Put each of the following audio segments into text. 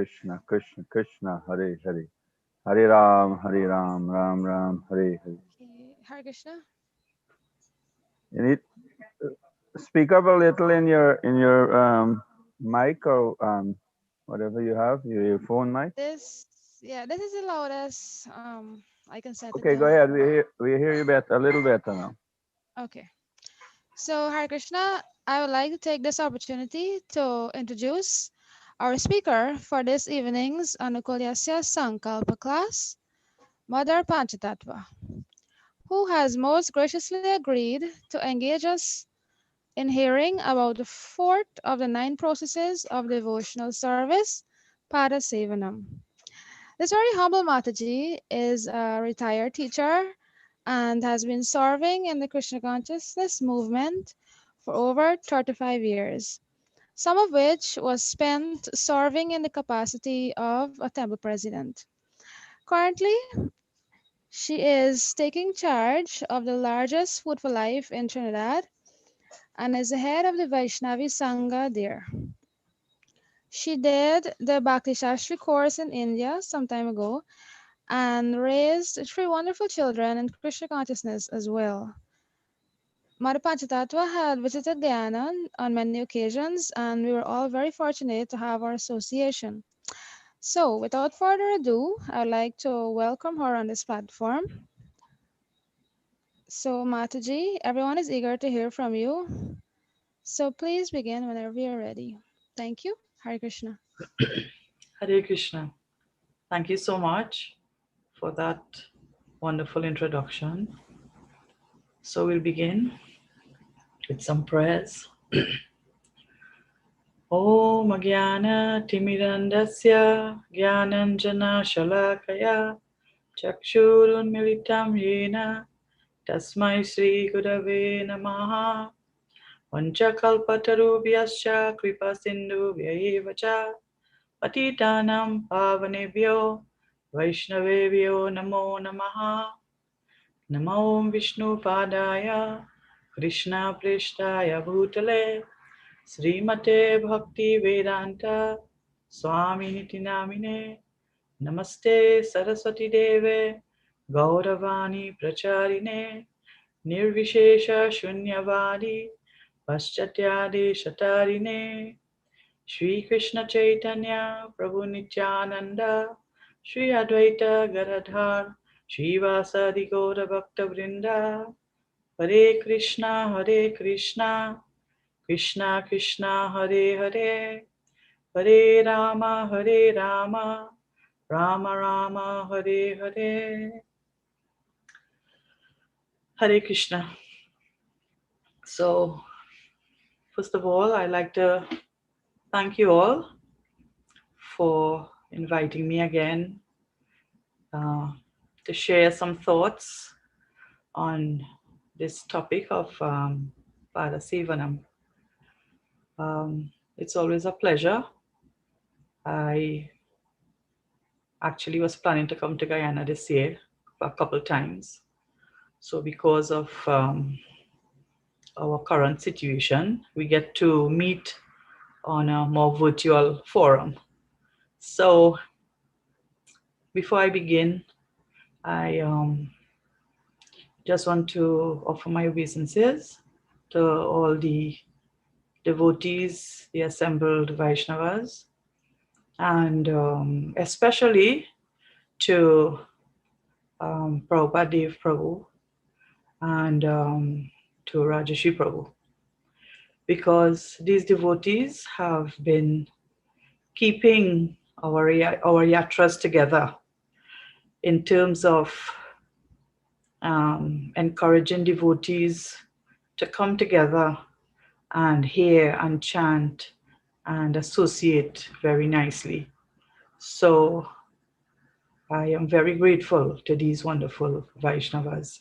Krishna, Krishna Krishna, Hare Hare, Hare Ram, Hare Ram, Ram Ram, Hare Hare. Okay. Hare Krishna. You need speak up a little in your mic or whatever you have, your phone mic. This, yeah, this is the loudest I can set it Okay, go to. ahead. We hear you better, a little better now. Okay. So, Hare Krishna, I would like to take this opportunity to introduce our speaker for this evening's Anukulyasya Sankalpah class, Mother Pancha Tattva, who has most graciously agreed to engage us in hearing about the fourth of the 9 processes of devotional service, Pada Sevanam. This very humble Mataji is a retired teacher and has been serving in the Krishna consciousness movement for over 35 years, some of which was spent serving in the capacity of a temple president. Currently, she is taking charge of the largest Food for Life in Trinidad and is the head of the Vaishnavi Sangha there. She did the Bhakti Shastri course in India some time ago and raised 3 wonderful children in Krishna consciousness as well. Mother Panchatattva had visited Guyana on many occasions, and we were all very fortunate to have our association. So, without further ado, I'd like to welcome her on this platform. So, Mataji, everyone is eager to hear from you. So, please begin whenever you're ready. Thank you. Hare Krishna. Hare Krishna. Thank you so much for that wonderful introduction. So we'll begin with some prayers. Om Jnana Timirandasya Jnananjana Shalakaya Chakshurunmilitam Yena Tasmai Sri Gurave Namaha Vanchakalpatarubhyascha Kripa Sindhubhya Evacha Patitanam Pavanebhyo Vaishnavebhyo Namo Namaha Namo Vishnu Padaya Krishna Prishtaya Bhutale Srimate Bhakti Vedanta Swami Niti Namine Namaste Saraswati Deve Gauravani Pracharine Nirvishesha Shunyavadi Paschatyadi Shatarine Shri Krishna Chaitanya Prabhu Nityananda Shri Advaita Gadadhar Shri Vasadi Gaura Bhakta Vrinda Hare Krishna Krishna Krishna Hare Hare Hare Rama Rama Rama Hare Hare. Hare Krishna. So first of all, I'd like to thank you all for inviting me again to share some thoughts on this topic of Pada Sevanam. It's always a pleasure. I actually was planning to come to Guyana this year a couple times. So because of our current situation, we get to meet on a more virtual forum. So before I begin, I just want to offer my obeisances to all the devotees, the assembled Vaishnavas, and especially to Prabhupada Dev Prabhu and to Rajarshi Prabhu, because these devotees have been keeping our yatras together in terms of encouraging devotees to come together and hear and chant and associate very nicely. So I am very grateful to these wonderful Vaishnavas.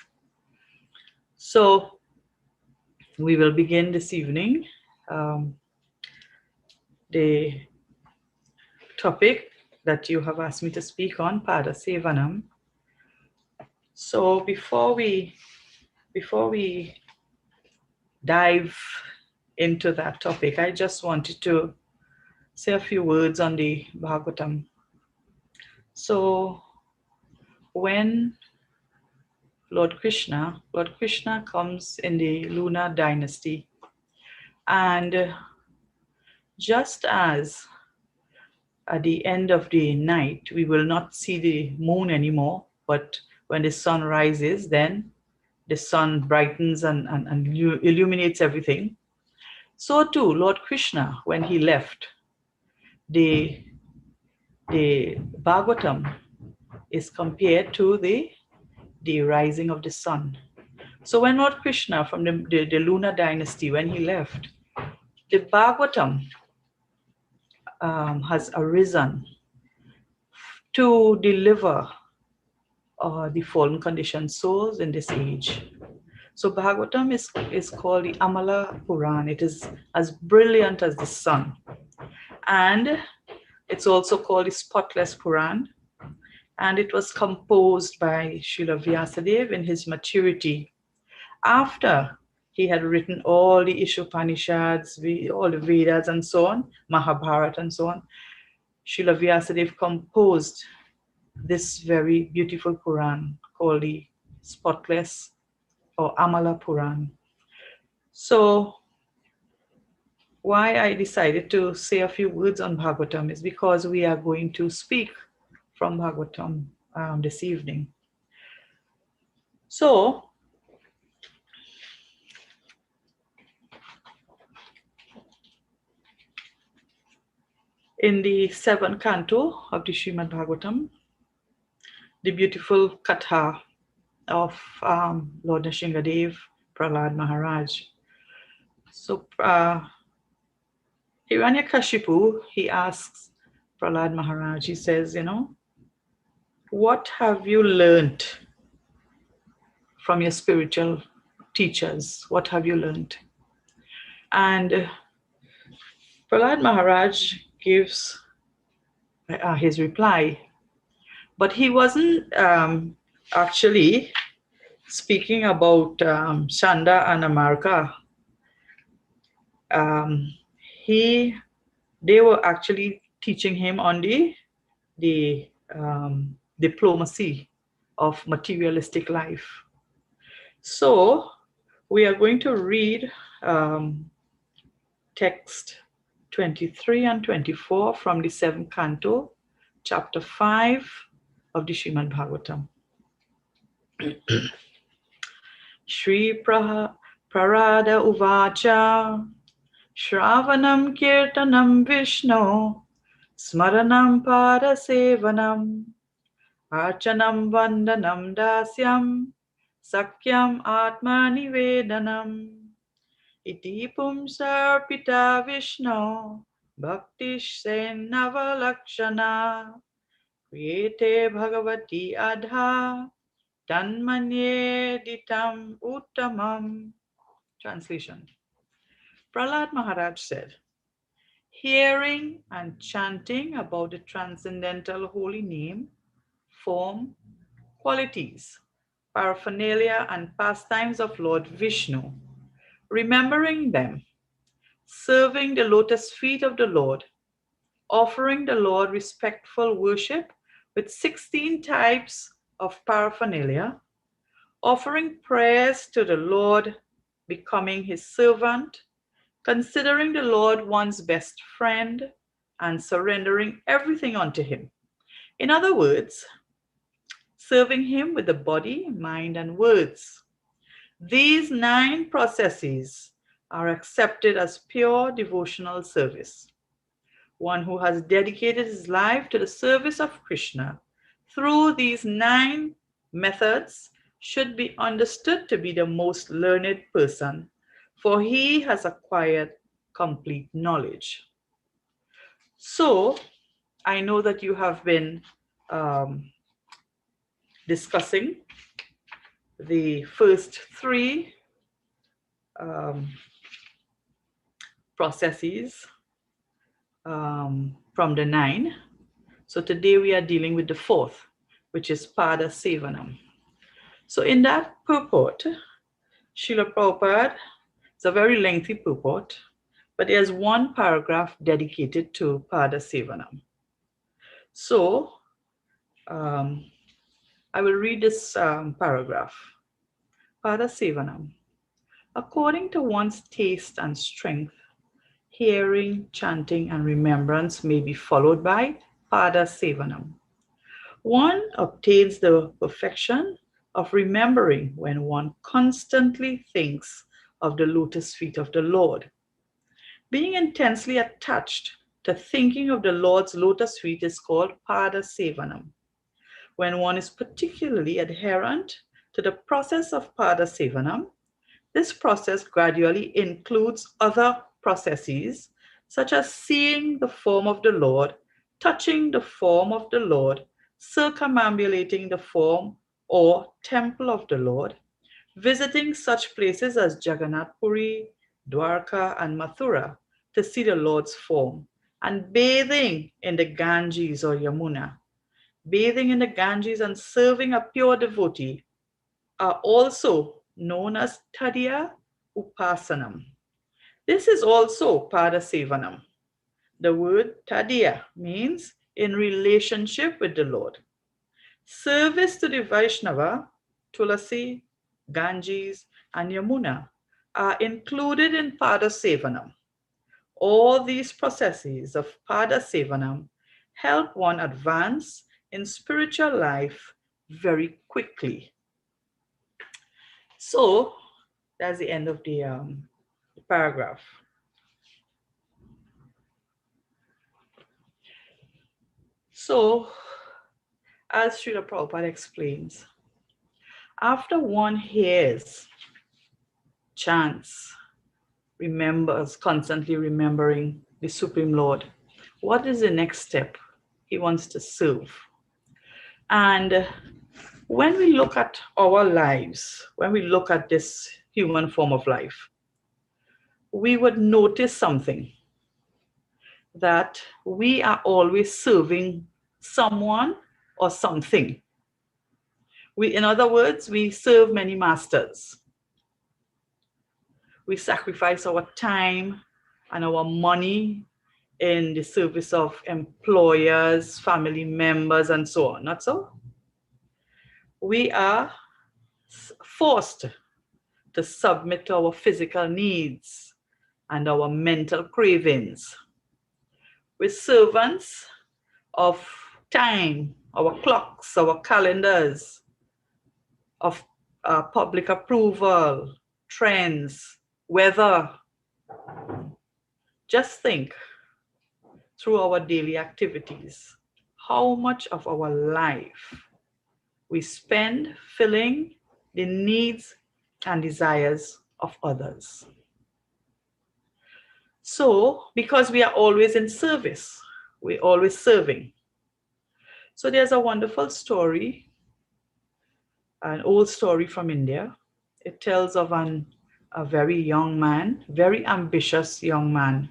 So we will begin this evening. The topic that you have asked me to speak on, Pada Sevanam. So before we dive into that topic, I just wanted to say a few words on the Bhagavatam. So when Lord Krishna comes in the lunar dynasty, and just as at the end of the night we will not see the moon anymore, but when the sun rises, then the sun brightens and illuminates everything. So too, Lord Krishna, when he left, the Bhagavatam is compared to the rising of the sun. So when Lord Krishna from the lunar dynasty, when he left, the Bhagavatam has arisen to deliver the fallen conditioned souls in this age. So Bhagavatam is called the Amala Puran. It is as brilliant as the sun. And it's also called the Spotless Puran. And it was composed by Srila Vyasadeva in his maturity, after he had written all the Ishopanishads, all the Vedas and so on, Mahabharata and so on. Srila Vyasadeva composed this very beautiful Puran called the Spotless or Amala Puran. So why I decided to say a few words on Bhagavatam is because we are going to speak from Bhagavatam this evening. So in the 7th canto of the Srimad Bhagavatam, the beautiful katha of Lord Nrsingadev, Prahlad Maharaj. So Hiranyakashipu, he asks Prahlad Maharaj, he says, what have you learned from your spiritual teachers? What have you learned? And Prahlad Maharaj gives his reply, but he wasn't actually speaking about Shanda and Amarka. They were actually teaching him on the diplomacy of materialistic life. So we are going to read text 23 and 24 from the 7th canto, chapter 5 of the Srimad Bhagavatam. Shri Prarada Uvacha Shravanam Kirtanam Vishnu Smaranam Pada Sevanam Archanam Vandanam Dasyam Sakyam Atma Nivedanam Iti Pumsarpita Vishnu Bhakti Sen Navalakshana Kriyete Bhagavati Adha Tanmanye Ditam Uttamam. Translation. Prahlad Maharaj said, hearing and chanting about the transcendental holy name, form, qualities, paraphernalia and pastimes of Lord Vishnu, remembering them, serving the lotus feet of the Lord, offering the Lord respectful worship with 16 types of paraphernalia, offering prayers to the Lord, becoming his servant, considering the Lord one's best friend, and surrendering everything unto him. In other words, serving him with the body, mind, and words. These 9 processes are accepted as pure devotional service. One who has dedicated his life to the service of Krishna through these 9 methods should be understood to be the most learned person, for he has acquired complete knowledge. So, I know that you have been discussing the first 3 processes from the 9. So today we are dealing with the 4th, which is Pada Sevanam. So in that purport, Srila Prabhupada, it's a very lengthy purport, but there's one paragraph dedicated to Pada Sevanam. So I will read this paragraph. Pada Sevanam. According to one's taste and strength, hearing, chanting, and remembrance may be followed by Pada Sevanam. One obtains the perfection of remembering when one constantly thinks of the lotus feet of the Lord. Being intensely attached to thinking of the Lord's lotus feet is called Pada Sevanam. When one is particularly adherent to the process of Pada Sevanam, this process gradually includes other processes such as seeing the form of the Lord, touching the form of the Lord, circumambulating the form or temple of the Lord, visiting such places as Jagannath Puri, Dwarka, and Mathura to see the Lord's form, and bathing in the Ganges or Yamuna. Bathing in the Ganges and serving a pure devotee are also known as Tadiya Upasanam. This is also Pada Sevanam. The word Tadiya means in relationship with the Lord. Service to the Vaishnava, Tulasi, Ganges, and Yamuna are included in Pada Sevanam. All these processes of Pada Sevanam help one advance in spiritual life very quickly. So that's the end of the paragraph. So, as Srila Prabhupada explains, after one hears, chants, remembers, constantly remembering the Supreme Lord, what is the next step? He wants to serve. And when we look at our lives, when we look at this human form of life, we would notice something, that we are always serving someone or something. In other words, we serve many masters. We sacrifice our time and our money in the service of employers, family members, and so on, not so? We are forced to submit to our physical needs and our mental cravings. We're servants of time, our clocks, our calendars, of public approval, trends, weather. Just think through our daily activities, how much of our life we spend filling the needs and desires of others. So, because we are always in service, we're always serving. So there's a wonderful story, an old story from India. It tells of a very young man, very ambitious young man.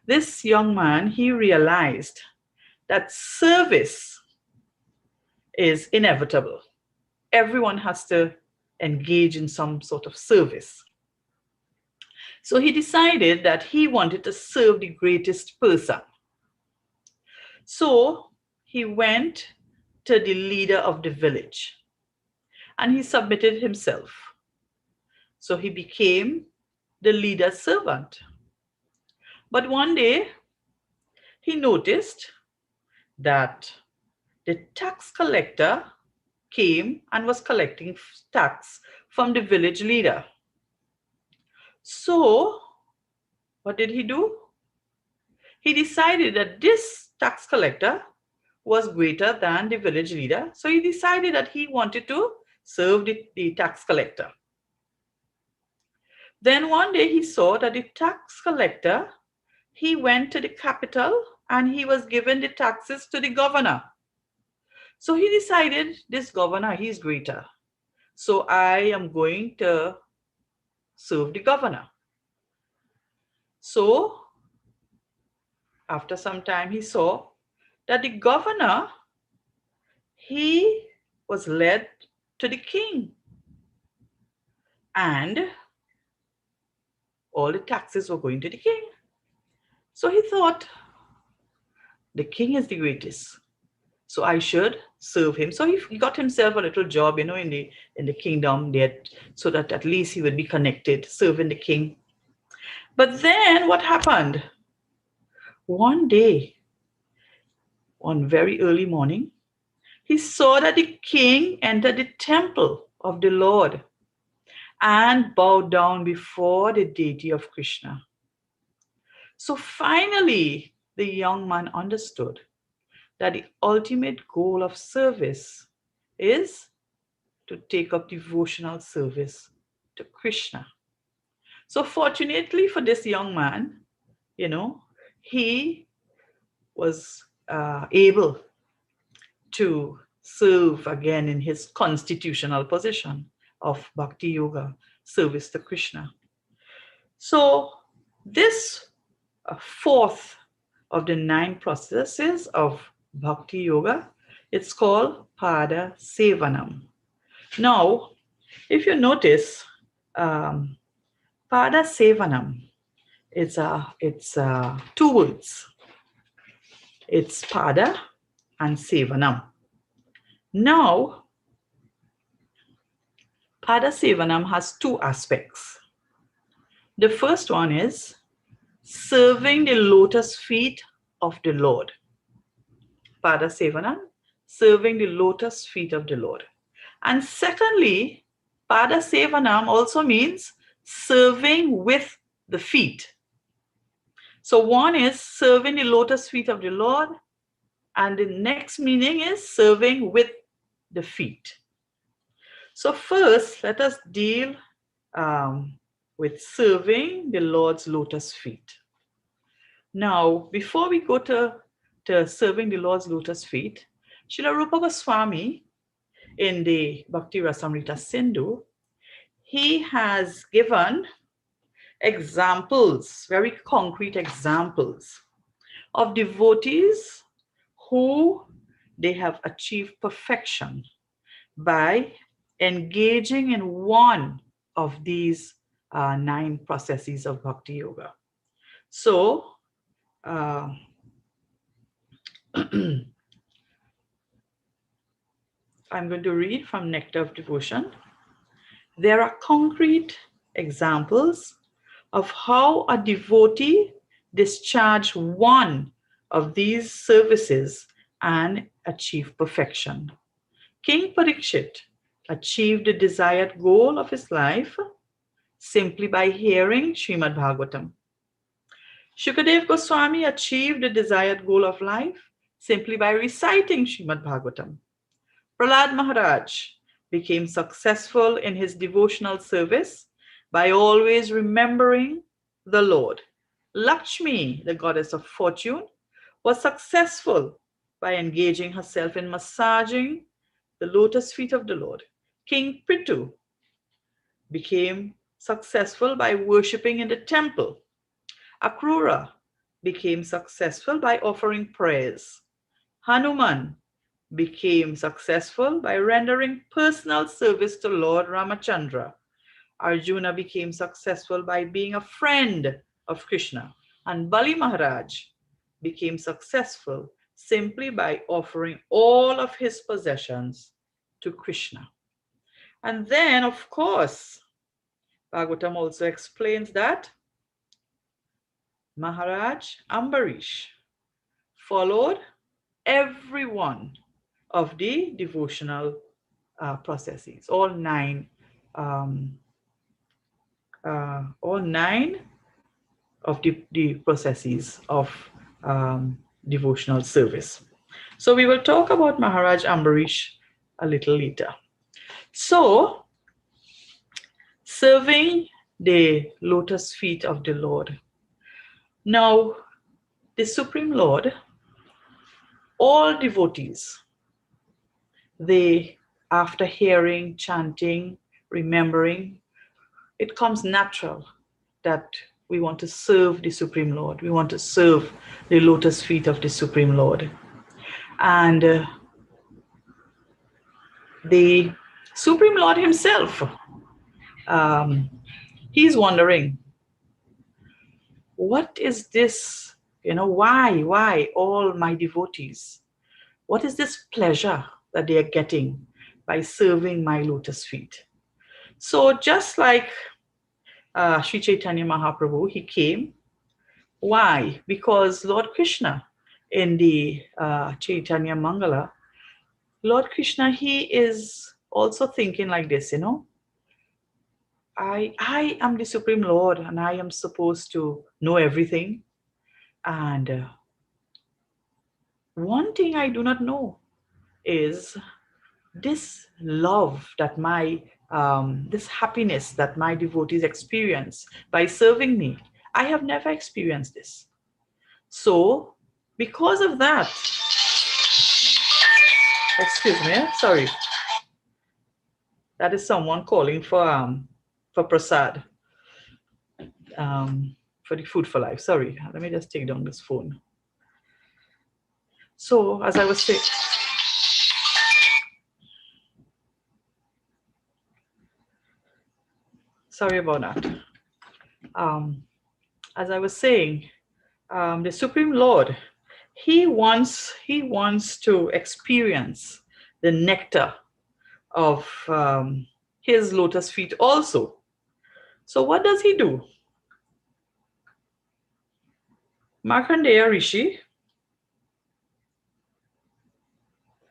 This young man, he realized that service is inevitable. Everyone has to engage in some sort of service. So he decided that he wanted to serve the greatest person. So he went to the leader of the village and he submitted himself. So he became the leader's servant. But one day he noticed that the tax collector came and was collecting tax from the village leader. So what did he do? He decided that this tax collector was greater than the village leader. So he decided that he wanted to serve the tax collector. Then one day he saw that the tax collector, he went to the capital and he was given the taxes to the governor. So he decided, this governor, he's greater. So I am going to serve the governor. So after some time he saw that the governor, he was led to the king. And all the taxes were going to the king. So he thought, the king is the greatest, so I should serve him. So he got himself a little job, in the kingdom there, so that at least he would be connected, serving the king. But then what happened? One day, one very early morning, he saw that the king entered the temple of the Lord and bowed down before the deity of Krishna. So finally, the young man understood that the ultimate goal of service is to take up devotional service to Krishna. So fortunately for this young man, he was able to serve again in his constitutional position of Bhakti Yoga, service to Krishna. So this fourth of the 9 processes of Bhakti Yoga, it's called Pada Sevanam. Now, if you notice, Pada Sevanam, it's 2 words. It's Pada and Sevanam. Now, Pada Sevanam has 2 aspects. The first one is serving the lotus feet of the Lord. Pada Sevanam, serving the lotus feet of the Lord. And secondly, Pada Sevanam also means serving with the feet. So one is serving the lotus feet of the Lord, and the next meaning is serving with the feet. So first, let us deal with serving the Lord's lotus feet. Now, before we go to serving the Lord's lotus feet, Srila Rupa Goswami, in the Bhakti Rasamrita Sindhu, he has given examples, very concrete examples of devotees who they have achieved perfection by engaging in one of these 9 processes of Bhakti Yoga. So, I'm going to read from Nectar of Devotion. There are concrete examples of how a devotee discharged one of these services and achieved perfection. King Parikshit achieved the desired goal of his life simply by hearing Srimad Bhagavatam. Shukadev Goswami achieved the desired goal of life simply by reciting Srimad Bhagavatam. Prahlad Maharaj became successful in his devotional service by always remembering the Lord. Lakshmi, the goddess of fortune, was successful by engaging herself in massaging the lotus feet of the Lord. King Prithu became successful by worshipping in the temple. Akrura became successful by offering prayers. Hanuman became successful by rendering personal service to Lord Ramachandra. Arjuna became successful by being a friend of Krishna. And Bali Maharaj became successful simply by offering all of his possessions to Krishna. And then, of course, Bhagavatam also explains that Maharaj Ambarish followed every one of the devotional processes, all 9 of the processes of devotional service. So we will talk about Maharaj Ambarish a little later. So, serving the lotus feet of the Lord. Now, the Supreme Lord, all devotees, they, after hearing, chanting, remembering, it comes natural that we want to serve the Supreme Lord. We want to serve the lotus feet of the Supreme Lord. And the Supreme Lord himself, he's wondering, what is this? Why all my devotees? What is this pleasure that they are getting by serving my lotus feet? So just like Sri Chaitanya Mahaprabhu, he came. Why? Because Lord Krishna, in the Chaitanya Mangala, Lord Krishna, he is also thinking like this, I am the Supreme Lord and I am supposed to know everything. And one thing I do not know is this love that this happiness that my devotees experience by serving me. I have never experienced this. So, because of that, excuse me, sorry, that is someone calling for prasad, for the Food for Life. Sorry, let me just take down this phone. So, as I was saying, sorry about that. As I was saying, the Supreme Lord, he wants to experience the nectar of his lotus feet also. So what does he do? Markandeya Rishi,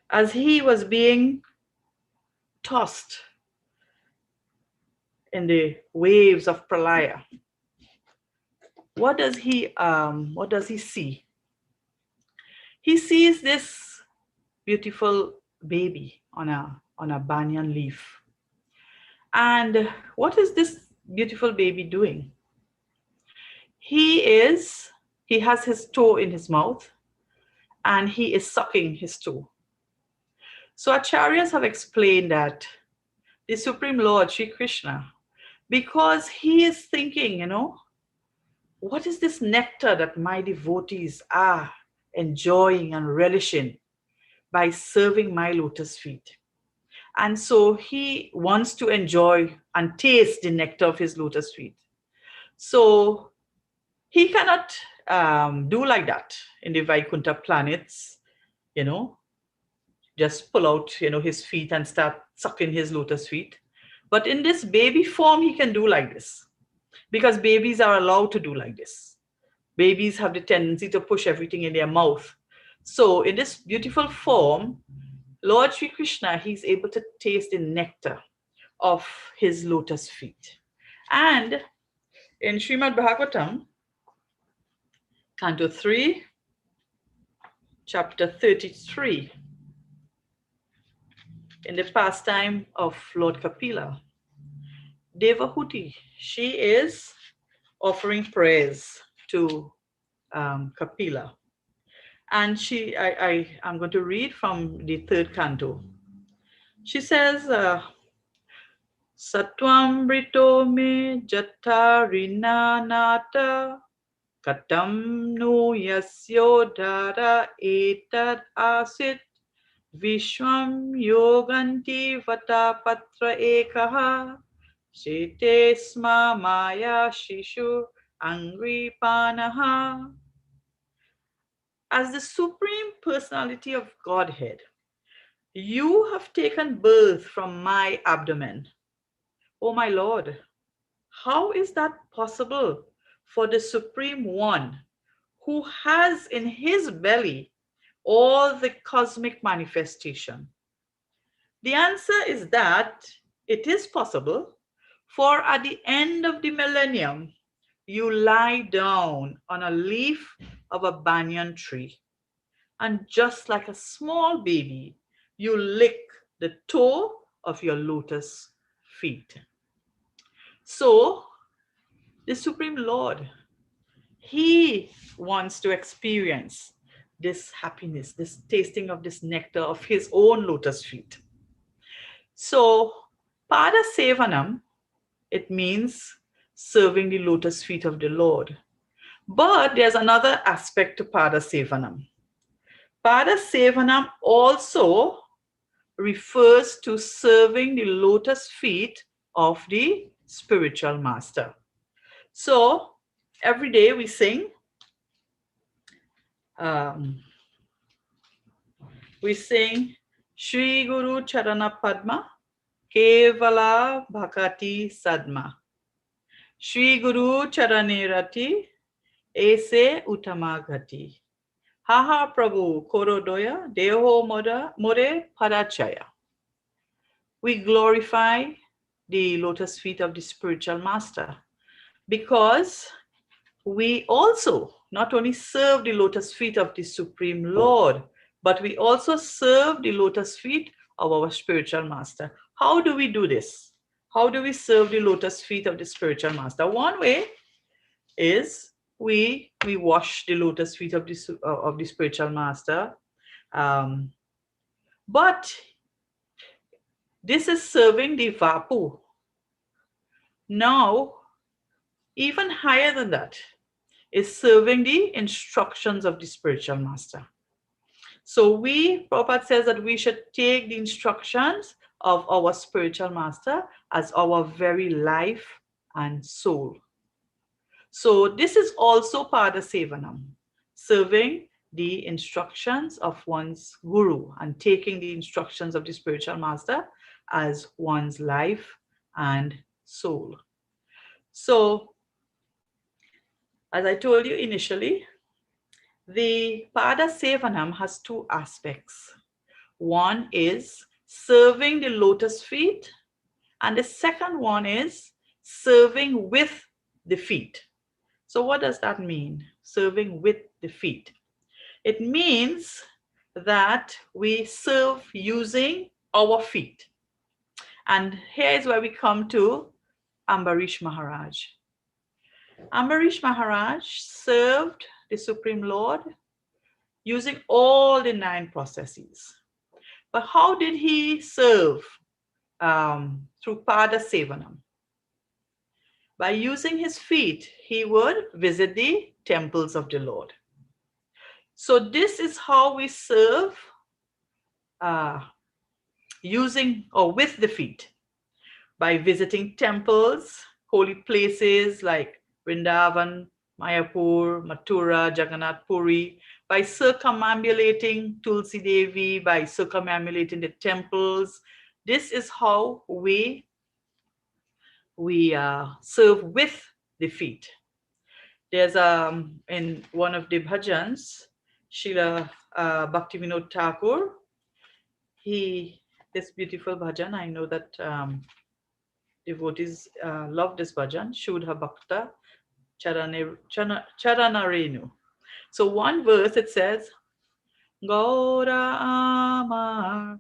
as he was being tossed in the waves of pralaya, what does he see? He sees this beautiful baby on a banyan leaf. And what is this beautiful baby doing? He has his toe in his mouth and he is sucking his toe. So acharyas have explained that the Supreme Lord Sri Krishna, because he is thinking, what is this nectar that my devotees are enjoying and relishing by serving my lotus feet? And so he wants to enjoy and taste the nectar of his lotus feet. So he cannot do like that in the Vaikuntha planets, just pull out, his feet and start sucking his lotus feet. But in this baby form, he can do like this because babies are allowed to do like this. Babies have the tendency to push everything in their mouth. So in this beautiful form, Lord Sri Krishna, he's able to taste the nectar of his lotus feet. And in Srimad Bhagavatam, Canto 3, chapter 33, in the pastime of Lord Kapila, Devahuti, she is offering prayers to Kapila. And I'm going to read from the third canto. She says, Satwamrito me jatarina nata katam nu yasyodhara etad asit Vishwam yoganti vatapatra ekaha shete sma maya shishu angripanaha. As the Supreme Personality of Godhead, you have taken birth from my abdomen. O my Lord, how is that possible for the Supreme One who has in his belly all the cosmic manifestation? The answer is that it is possible, for at the end of the millennium, you lie down on a leaf of a banyan tree, and just like a small baby, you lick the toe of your lotus feet. So, the Supreme Lord, he wants to experience this happiness, this tasting of this nectar of his own lotus feet. So, Pada Sevanam, it means serving the lotus feet of the Lord. But there's another aspect to Pada Sevanam. Pada Sevanam also refers to serving the lotus feet of the spiritual master. So, every day we sing. We sing Shri Guru Charana Padma Kevala Bhakati Sadma. Shri Guru Charane Rati Ese Utama Gati. Haha Prabhu Korodoya Deho More Parachaya. We glorify the lotus feet of the spiritual master because we also not only serve the lotus feet of the Supreme Lord, but we also serve the lotus feet of our spiritual master. How do we do this? How do we serve the lotus feet of the spiritual master? One way is we wash the lotus feet of the spiritual master. But this is serving the Vapu. Now, even higher than that is serving the instructions of the spiritual master. So Prabhupada says that we should take the instructions of our spiritual master as our very life and soul. So this is also Pada Sevanam, serving the instructions of one's guru and taking the instructions of the spiritual master as one's life and soul. So, as I told you initially, the Pada Sevanam has two aspects. One is serving the lotus feet, and the second one is serving with the feet. So what does that mean? Serving with the feet. It means that we serve using our feet. And here is where we come to Ambarish Maharaj. Ambarish Maharaj served the Supreme Lord using all the 9 processes. But how did he serve? Through Pada Sevanam. By using his feet, he would visit the temples of the Lord. So this is how we serve using or with the feet. By visiting temples, holy places like Vrindavan, Mayapur, Mathura, Jagannath Puri, by circumambulating Tulsi Devi, by circumambulating the temples. This is how we serve with the feet. There's in one of the bhajans, Srila Bhaktivinoda Thakur, this beautiful bhajan, I know that devotees love this bhajan, Shudha Bhakta Charanarenu. So one verse it says, Gaura Amar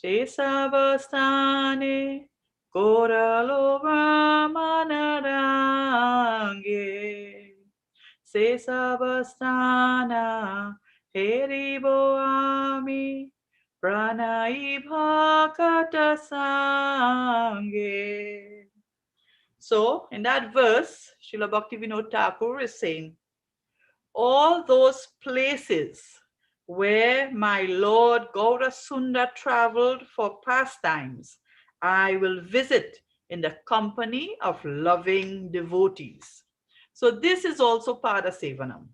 Chesavastane Gaura Lobramanarange Sesavastana Heribo Ami Pranai Bhakata Sange. So in that verse, Srila Bhaktivinoda Thakur is saying, all those places where my Lord Gaurasunda traveled for pastimes, I will visit in the company of loving devotees. So this is also Pada Sevanam,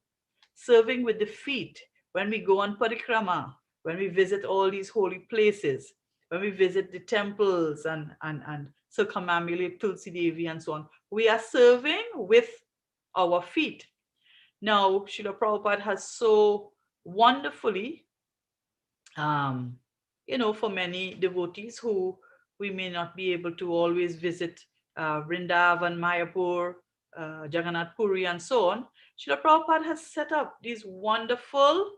serving with the feet when we go on parikrama, when we visit all these holy places, when we visit the temples and circumambulate Tulsi Devi and so on. We are serving with our feet. Now, Srila Prabhupada has so wonderfully, for many devotees who we may not be able to always visit Vrindavan, Mayapur, Jagannath Puri, and so on, Srila Prabhupada has set up these wonderful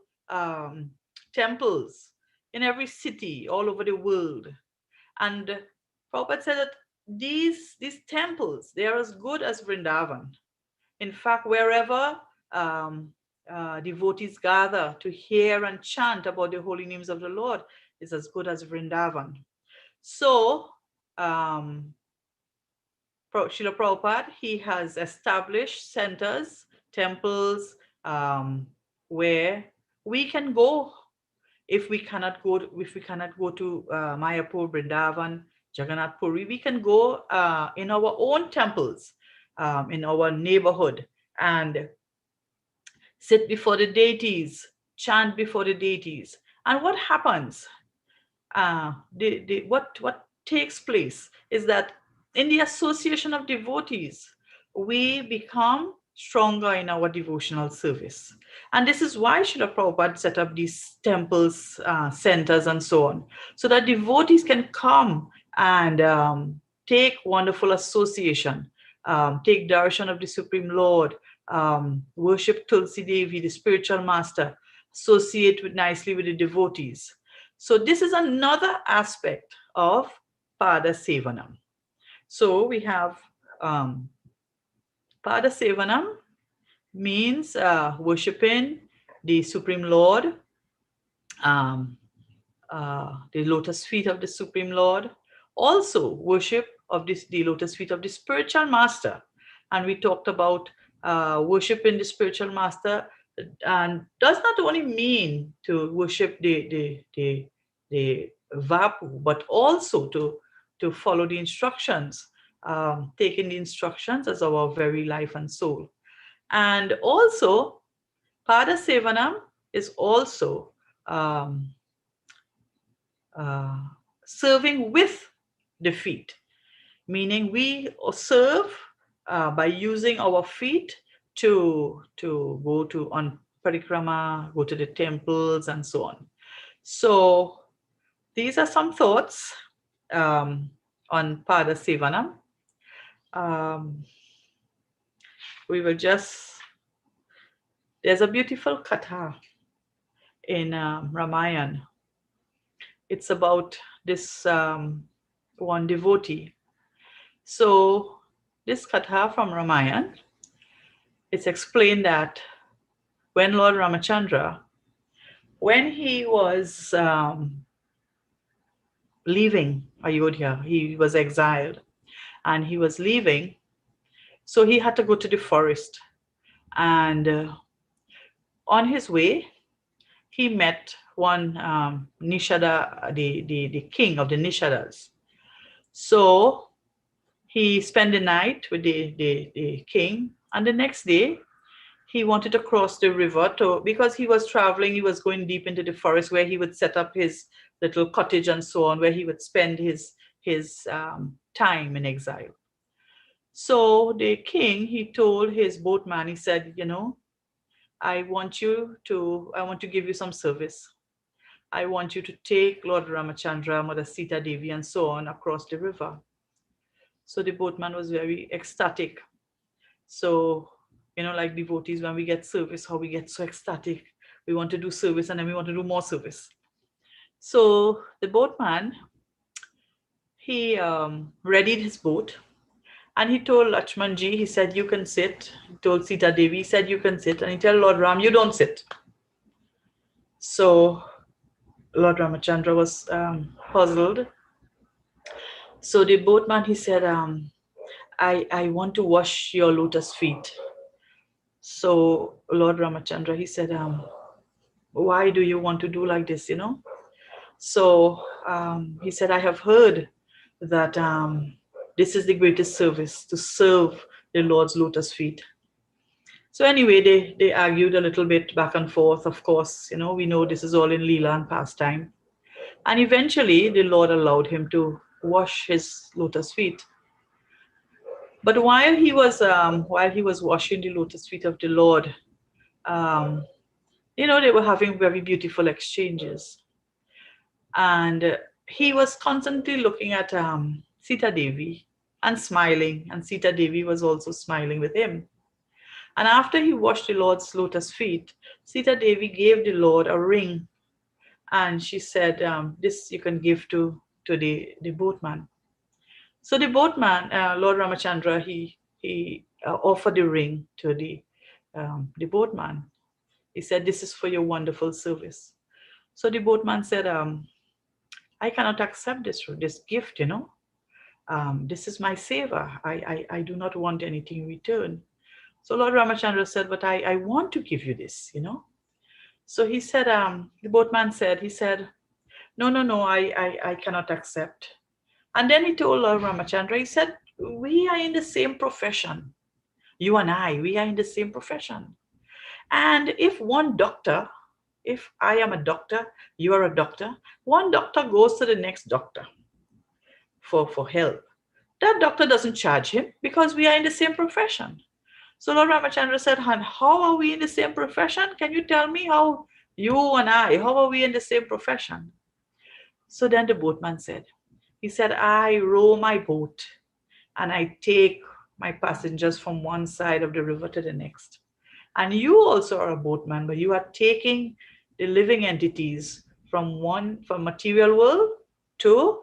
temples in every city all over the world. And Prabhupada said that these temples, they are as good as Vrindavan. In fact, wherever devotees gather to hear and chant about the holy names of the Lord is as good as Vrindavan. So, Srila Prabhupada, he has established centers, temples, where we can go if we cannot go to Mayapur, Vrindavan, Jagannath Puri. We can go in our own temples, in our neighborhood, and sit before the deities, chant before the deities. And what happens? What takes place is that in the association of devotees, we become stronger in our devotional service. And this is why Srila Prabhupada set up these temples, centers, and so on, so that devotees can come and take wonderful association, take darshan of the Supreme Lord, worship Tulsi Devi, the spiritual master, associate with nicely with the devotees. So this is another aspect of Pada Sevanam. So we have Pada Sevanam means worshipping the Supreme Lord, um, the lotus feet of the Supreme Lord, also worship of the lotus feet of the spiritual master. And we talked about worshiping the spiritual master, and does not only mean to worship the Vapu, but also to follow the instructions, taking the instructions as our very life and soul. And also, Pada Sevanam is also serving with the feet, meaning we serve by using our feet to go to on parikrama, go to the temples, and so on. So these are some thoughts on Pada Sevanam. We will just, there's a beautiful katha in Ramayana. It's about this one devotee. So this katha from Ramayana, it's explained that when Lord Ramachandra, when he was leaving Ayodhya, he was exiled and he was leaving, so he had to go to the forest. And on his way, he met one Nishada, the king of the Nishadas. So he spent the night with the king, and the next day he wanted to cross the river because he was traveling, he was going deep into the forest where he would set up his little cottage and so on, where he would spend his time in exile. So the king, he told his boatman, he said, I want to give you some service. I want you to take Lord Ramachandra, Mother Sita Devi, and so on across the river. So the boatman was very ecstatic. So, like devotees, when we get service, how we get so ecstatic. We want to do service and then we want to do more service. So the boatman, he readied his boat and he told Lakshmanji, he said, you can sit. He told Sita Devi, he said, you can sit. And he told Lord Ram, you don't sit. So Lord Ramachandra was puzzled. So the boatman, he said, I want to wash your lotus feet. So Lord Ramachandra, he said, why do you want to do like this, So he said, I have heard that this is the greatest service, to serve the Lord's lotus feet. So anyway, they argued a little bit back and forth. Of course, we know this is all in Leela and pastime. And eventually the Lord allowed him to wash his lotus feet. But while he was washing the lotus feet of the Lord, they were having very beautiful exchanges. And he was constantly looking at Sita Devi and smiling, and Sita Devi was also smiling with him. And after he washed the Lord's lotus feet, Sita Devi gave the Lord a ring, and she said, this you can give to the boatman. So the boatman, Lord Ramachandra, he offered the ring to the boatman. He said, this is for your wonderful service. So the boatman said, I cannot accept this gift, this is my seva. I do not want anything in return. So Lord Ramachandra said, but I want to give you this, So he said, the boatman said, no, I cannot accept. And then he told Lord Ramachandra, he said, we are in the same profession. You and I, we are in the same profession. And if one doctor, if I am a doctor, you are a doctor, one doctor goes to the next doctor for help. That doctor doesn't charge him because we are in the same profession. So Lord Ramachandra said, "Han, how are we in the same profession? Can you tell me how you and I, how are we in the same profession?" So then the boatman said, he said, "I row my boat and I take my passengers from one side of the river to the next. And you also are a boatman, but you are taking the living entities from material world to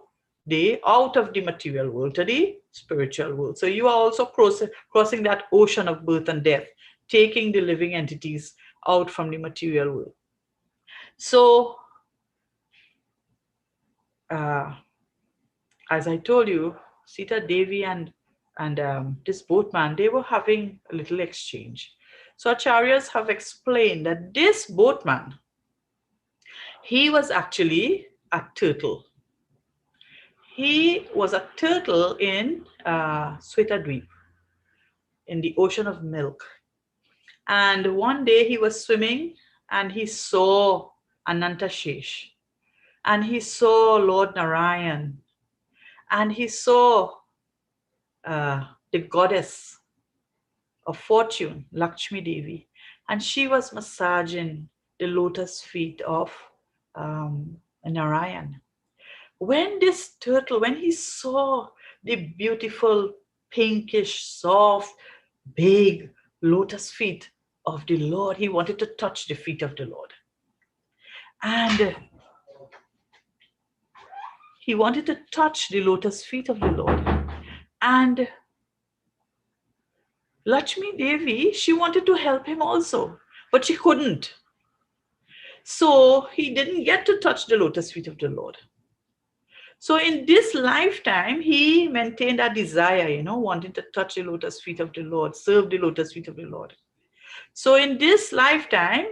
the out of the material world to the spiritual world. So you are also crossing that ocean of birth and death, taking the living entities out from the material world." So uh, as I told you, Sita Devi and this boatman, they were having a little exchange. So acharyas have explained that this boatman, he was actually a turtle. He was a turtle in Swetadweep, in the ocean of milk. And one day he was swimming and he saw Anantashesh and he saw Lord Narayan and he saw the goddess of fortune, Lakshmi Devi, and she was massaging the lotus feet of Narayan. When this turtle, when he saw the beautiful, pinkish, soft, big lotus feet of the Lord, he wanted to touch the feet of the Lord. And he wanted to touch the lotus feet of the Lord. And Lakshmi Devi, she wanted to help him also, but she couldn't. So he didn't get to touch the lotus feet of the Lord. So in this lifetime, he maintained a desire, wanting to touch the lotus feet of the Lord, serve the lotus feet of the Lord. So in this lifetime,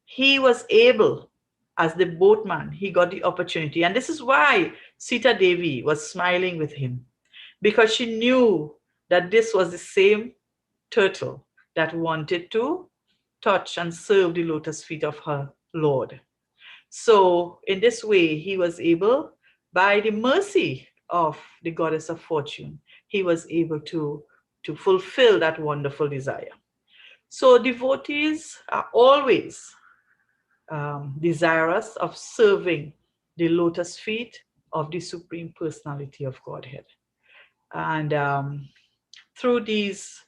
he was able, as the boatman, he got the opportunity. And this is why Sita Devi was smiling with him, because she knew that this was the same turtle that wanted to touch and serve the lotus feet of her Lord. So in this way, he was able, by the mercy of the goddess of fortune, he was able to fulfill that wonderful desire. So devotees are always desirous of serving the lotus feet of the Supreme Personality of Godhead. And through these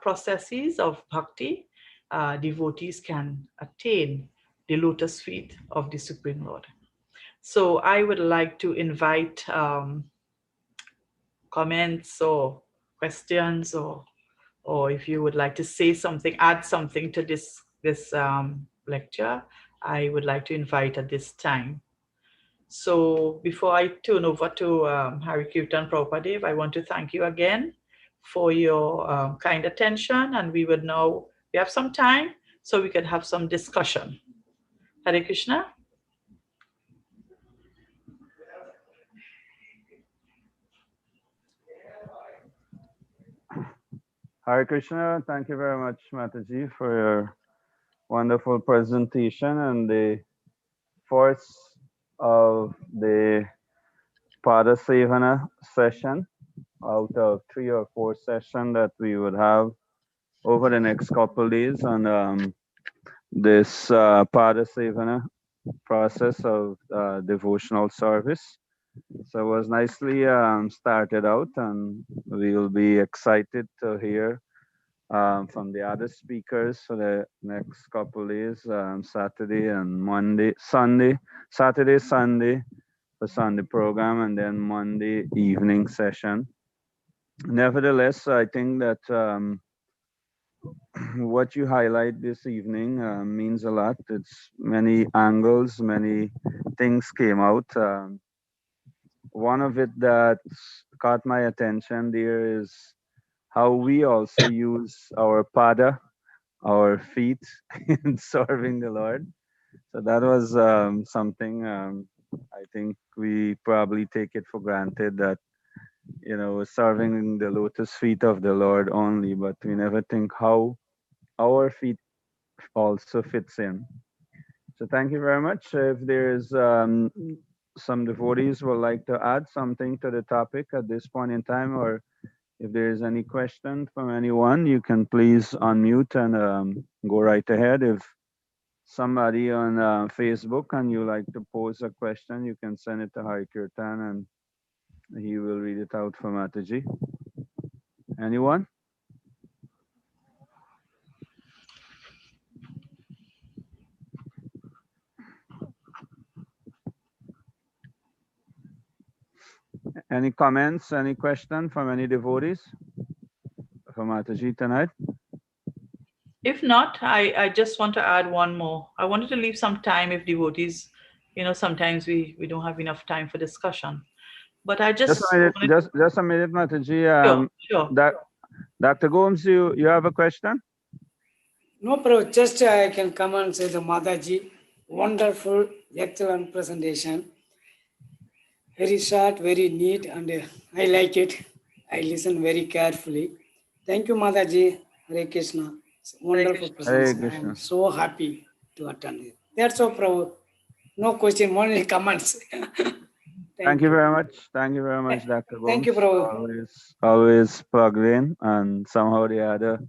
processes of bhakti, devotees can attain the lotus feet of the Supreme Lord. So I would like to invite comments or questions, or if you would like to say something, add something to this lecture, I would like to invite at this time. So before I turn over to Hari Kirtan Prabhupada, I want to thank you again for your kind attention, and we have some time so we can have some discussion. Hare Krishna. Hare Krishna, thank you very much, Mataji, for your wonderful presentation and the force of the Pada Sevana session out of 3 or 4 sessions that we would have over the next couple of days on this Pada Sevana process of devotional service. So it was nicely started out, and we will be excited to hear from the other speakers for the next couple of days, Saturday and Monday, Saturday, Sunday for Sunday program, and then Monday evening session. Nevertheless, I think that what you highlight this evening means a lot. It's many angles, many things came out. One of it that caught my attention there is how we also use our pada, our feet, in serving the Lord. So that was something I think we probably take it for granted that serving the lotus feet of the Lord only, but we never think how our feet also fits in. So thank you very much. If there's some devotees would like to add something to the topic at this point in time, or if there is any question from anyone, you can please unmute and go right ahead. If somebody on Facebook and you like to pose a question, you can send it to Hari Kirtan and he will read it out for Mataji. Anyone? Any comments, any question from any devotees for Mataji tonight? If not, I just want to add one more. I wanted to leave some time if devotees, sometimes we don't have enough time for discussion. But I Just just a minute, wanted just a minute, Mataji. sure. Dr. Gomes, you have a question? No, Prabhu, just I can come and say the Mataji, wonderful, excellent presentation. Very short, very neat, and I like it. I listen very carefully. Thank you, Mataji. Hare Krishna. It's a wonderful Hare presentation. I Krishna. am so happy to attend it. That's all, Prabhu. No question, only comments. Thank you very much. Thank you very much, Dr. Gomes. Thank you, Prabhu. Always plugged in and somehow the other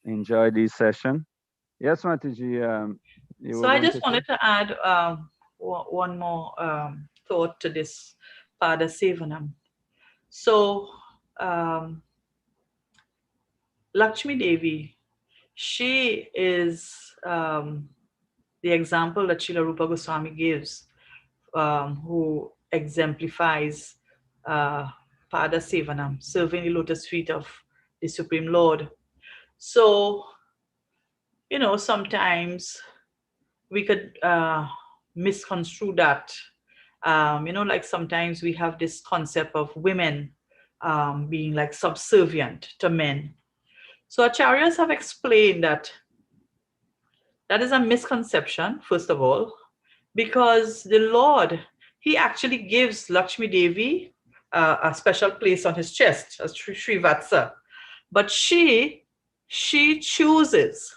enjoy this session. Yes, Mataji, you So were I going to just say? wanted to add one more thought to this Pada Sevanam. So Lakshmi Devi, she is the example that Srila Rupa Goswami gives, who exemplifies Pada Sevanam, serving the lotus feet of the Supreme Lord. So, sometimes we could misconstrue that. Like sometimes we have this concept of women being like subservient to men. So acharyas have explained that that is a misconception, first of all, because the Lord, he actually gives Lakshmi Devi a special place on his chest as Srivatsa. But she chooses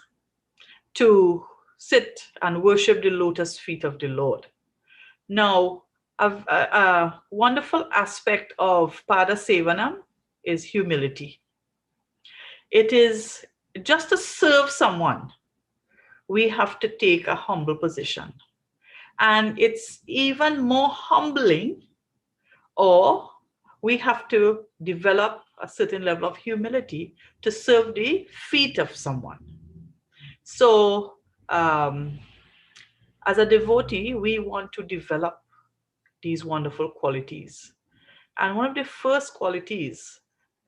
to sit and worship the lotus feet of the Lord. Now, a wonderful aspect of Pada Sevanam is humility. It is just to serve someone, we have to take a humble position. And it's even more humbling, or we have to develop a certain level of humility to serve the feet of someone. So, as a devotee, we want to develop these wonderful qualities. And one of the first qualities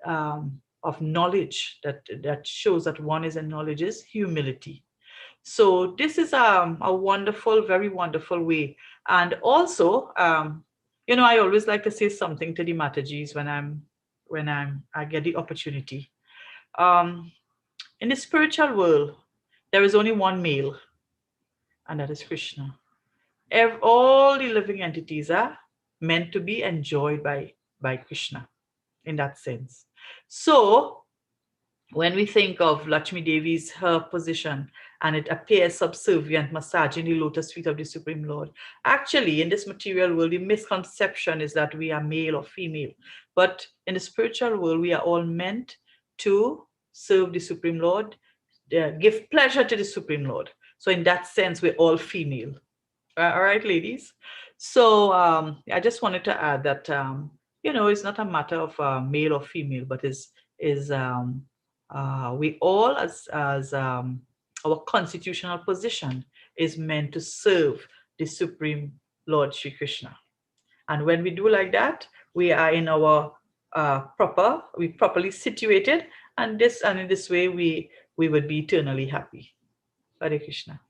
of knowledge that shows that one is in knowledge is humility. So this is a wonderful, very wonderful way. And also, I always like to say something to the Matajis when I get the opportunity. In the spiritual world, there is only one male, and that is Krishna. All the living entities are meant to be enjoyed by Krishna in that sense. So when we think of Lakshmi Devi's her position and it appears subservient, massaging the lotus feet of the Supreme Lord, actually in this material world, the misconception is that we are male or female. But in the spiritual world, we are all meant to serve the Supreme Lord, give pleasure to the Supreme Lord. So in that sense, we're all female. All right, ladies. So I just wanted to add that it's not a matter of male or female, but is we all as our constitutional position is meant to serve the Supreme Lord Shri Krishna. And when we do like that, we are in our we properly situated, and in this way we would be eternally happy. Hare Krishna.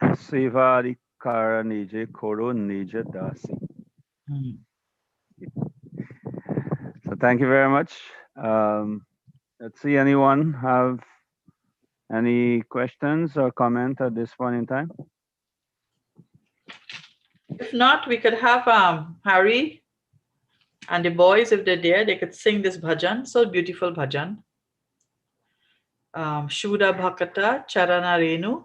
Sevari kara nije koro nije dasi. So thank you very much. Let's see, anyone have any questions or comment at this point in time? If not, we could have Harry And the boys, if they're there, they could sing this bhajan. So beautiful bhajan. Shuddha Bhakata Charana Renu.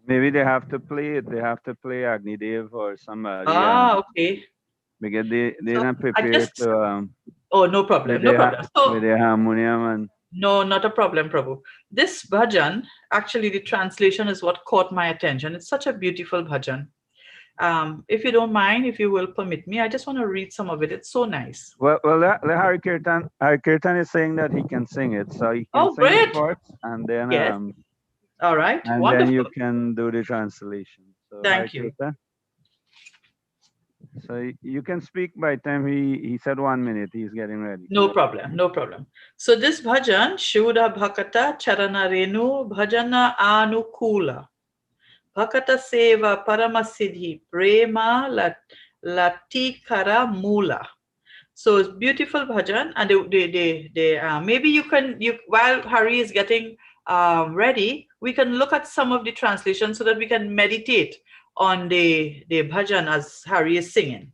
Maybe they have to play it. They have to play Agni Dev or somebody, Ah, okay. because they're So not I prepared just, to oh, no problem, with no their problem. with So their harmonium and. no, not a problem, Prabhu. This bhajan, actually the translation is what caught my attention. It's such a beautiful bhajan. If you don't mind, if you will permit me, I just want to read some of it. It's so nice. Well, let Hari Kirtan is saying that he can sing it, so he can Oh, sing it great. first, Yes. All right. and then you Wonderful. can do the translation. So Hari Thank you. Kirtan. So you can speak by time he said 1 minute. He's getting ready. No problem. No problem. So this bhajan, Shuddha Bhakata Charana Renu Bhajana Anukula. Bhakata Seva Paramasiddhi Prema Latikara Mula. So it's beautiful bhajan, and they maybe you while Hari is getting ready, we can look at some of the translations so that we can meditate on the bhajan as Hari is singing.